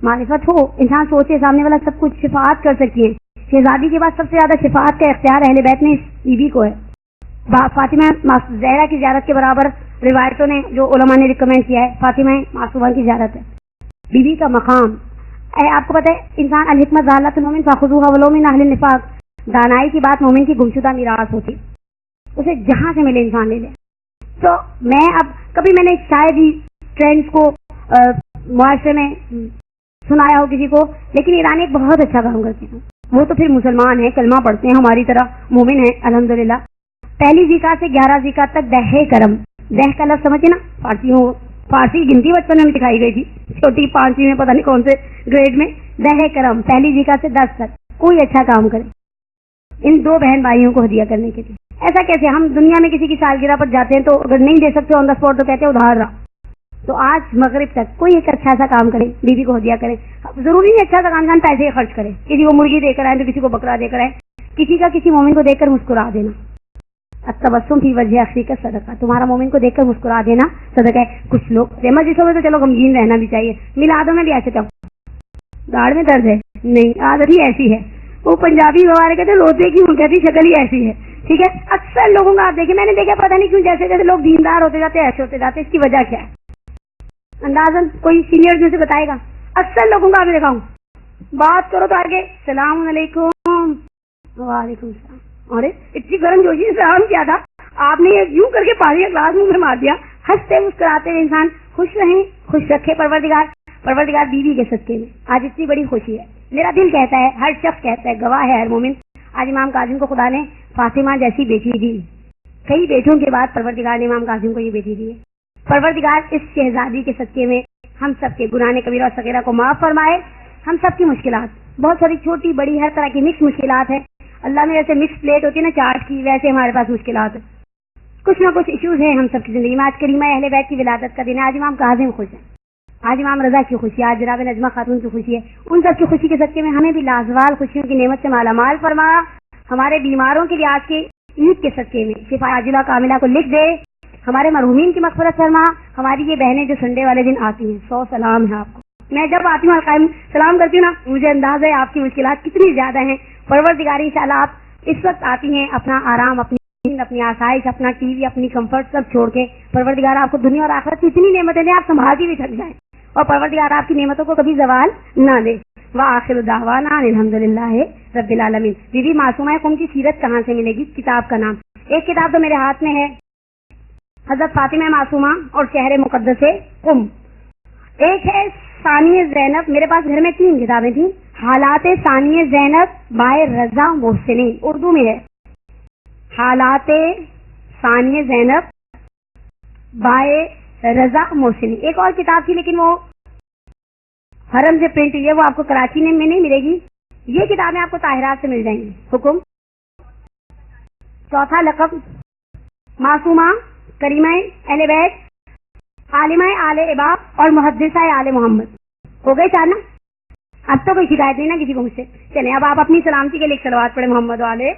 معرفت ہو، انسان سوچے سامنے والا سب کچھ شفاعت کر سکتی ہے. شہزادی کے بعد سب سے زیادہ شفاعت کا اختیار اہل بیت میں اس بیوی کو ہے. فاطمہ زہرا کی زیارت کے برابر روایتوں نے جو علماء نے ریکمینڈ کیا ہے فاطمہ معصومہ کی زیارت ہے. بیوی کا مقام آپ کو پتہ ہے، انسان الحکمت ضالۃ المومن فخذوها ولو من اہل النفاق، دانائی کی بات مومن کی گمشدہ میراث ہوتی، اسے جہاں سے ملے انسان لے لے. تو میں اب کبھی میں نے شاید ہی ٹرینڈز کو معاشرے میں سنایا ہو کسی کو، لیکن ایرانی ایک بہت اچھا کام کرتے ہیں. وہ تو پھر مسلمان ہیں، کلمہ پڑھتے ہیں، ہماری طرح مومن ہیں الحمدللہ. پہلی ذکا سے 11 ذکا تک دہ کرم، دہ کا لفظ سمجھے نا، فارسی گنتی بچپن میں دکھائی گئی تھی، چھوٹی 5ویں میں پتہ نہیں کون سے گریڈ میں. دہ کرم پہلی ذکا سے 10 تک کوئی اچھا کام کرے ان 2 بہن بھائیوں کو ہدیہ کرنے کے لیے. ایسا کیسے؟ ہم دنیا میں کسی کی سالگرہ پر جاتے ہیں تو اگر نہیں دے سکتے آن دا اسپاٹ تو کہتے ہیں ادھار رہا. تو آج مغرب تک کوئی ایک اچھا سا کام کرے، بیوی کو ہدیہ کرے. ضروری نہیں اچھا سا کام انسان پیسے خرچ کرے، کسی کو مرغی دے کر آئے تو کسی کو بکرا دے کر آئے، کسی کا کسی مومن کو دیکھ کر مسکرا دینا. التبسم فی وجہ اخی کا صدقہ، تمہارا مومن کو دیکھ کر مسکرا دینا صدقہ ہے. کچھ لوگ ایمرجنسی میں تو چلو غمگین رہنا بھی چاہیے، میلادوں میں بھی ایسے تو داڑھ میں درد ہے نہیں، عادت ہی ایسی ہے. وہ پنجابی ہمارے کہتے روتے کی ان کہتی شکل ہی ایسی ہے. ٹھیک ہے، اکثر لوگوں کا آپ دیکھیں، میں نے دیکھا پتہ نہیں کیوں جیسے جیسے لوگ دیندار ہوتے جاتے ایسے ہوتے جاتے. اس کی وجہ کیا ہے؟ اندازاً کوئی سینئر جو سے بتائے گا. اکثر لوگوں کا آپ دکھاؤں بات کرو تو آگے السلام علیکم، وعلیکم السلام. ارے اتنی گرم جوشی سے سلام کیا تھا آپ نے، یوں کر کے پانی کا گلاس منہ میں مار دیا. ہنستے مسکراتے ہوئے انسان خوش رہیں، خوش رکھے پروردگار بیوی کے صدقے میں. آج اتنی بڑی خوشی ہے، میرا دل کہتا ہے، ہر شخص کہتا ہے، گواہ ہے ہر مومن. آج امام کاظم کو خدا نے فاطمہ جیسی بیٹی دی. کئی بیٹوں کے بعد پروردگار نے امام کاظم کو یہ بیٹی دی ہے. پروردگار اس شہزادی کے صدقے میں ہم سب کے گناہ کبیرہ اور صغیرہ کو معاف فرمائے. ہم سب کی مشکلات بہت ساری چھوٹی بڑی ہر طرح کی مکس مشکلات ہیں. اللہ میں جیسے مکس پلیٹ ہوتی ہے نا چاٹ کی، ویسے ہمارے پاس مشکلات ہیں، کچھ نہ کچھ ایشوز ہیں ہم سب کی زندگی میں. آج کریمہ اہل بیت کی ولادت کا دن ہے. آج امام کاظم خوش ہیں، آج امام رضا کی خوشی ہے، آج جناب نجمہ خاتون کی خوشی ہے. ان سب کی خوشی کے صدقے میں ہمیں بھی لازوال خوشیوں کی نعمت سے مالا مال فرما. ہمارے بیماروں کے لیے آج کے عید کے صدقے میں شفا عاجلہ کاملہ کو لکھ دے. ہمارے مرحومین کی مغفرت فرما. ہماری یہ بہنیں جو سنڈے والے دن آتی ہیں، 100 سلام ہے آپ کو. میں جب آتی ہوں القائم سلام کرتی ہوں نا، مجھے انداز ہے آپ کی مشکلات کتنی زیادہ ہیں. پروردگاری انشاءاللہ آپ اس وقت آتی ہیں اپنا آرام، اپنی آسائش، اپنا ٹی وی، اپنی کمفرٹ سب چھوڑ کے. پروردگار آپ کو دنیا اور آخرت کی اتنی نعمتیں دیں آپ سنبھالتی بھی تھک جائیں، اور پروردگار آپ کی نعمتوں کو کبھی زوال نہ دے. وآخر دعوانا الحمدللہ رب العالمین. بی بی معصومہ قم کی سیرت کہاں سے ملے گی؟ کتاب کا نام، ایک کتاب تو میرے ہاتھ میں ہے، حضرت فاطمہ معصومہ اور شہر مقدس قم. ایک ہے ثانی زینب. میرے پاس گھر میں 3 کتابیں تھیں. حالات ثانی زینب بائے رضا محسنی، اردو میں ہے حالات ثانی زینب بائے رضا محسنی. ایک اور کتاب تھی لیکن وہ حرم سے پرنٹ ہوئی ہے، وہ آپ کو کراچی میں نہیں ملے گی. یہ کتابیں آپ کو طاہرات سے مل جائیں گی. حکم. چوتھا لقب معصومہ، کریمہ اہل بیت، عالمہ آل اباب اور محدثہ آل محمد. ہو گئے چار نا؟ اب تو کوئی شکایت نہیں نا کسی کو مجھ سے. چلیں اب آپ اپنی سلامتی کے لیے صلوات پڑھیں محمد والے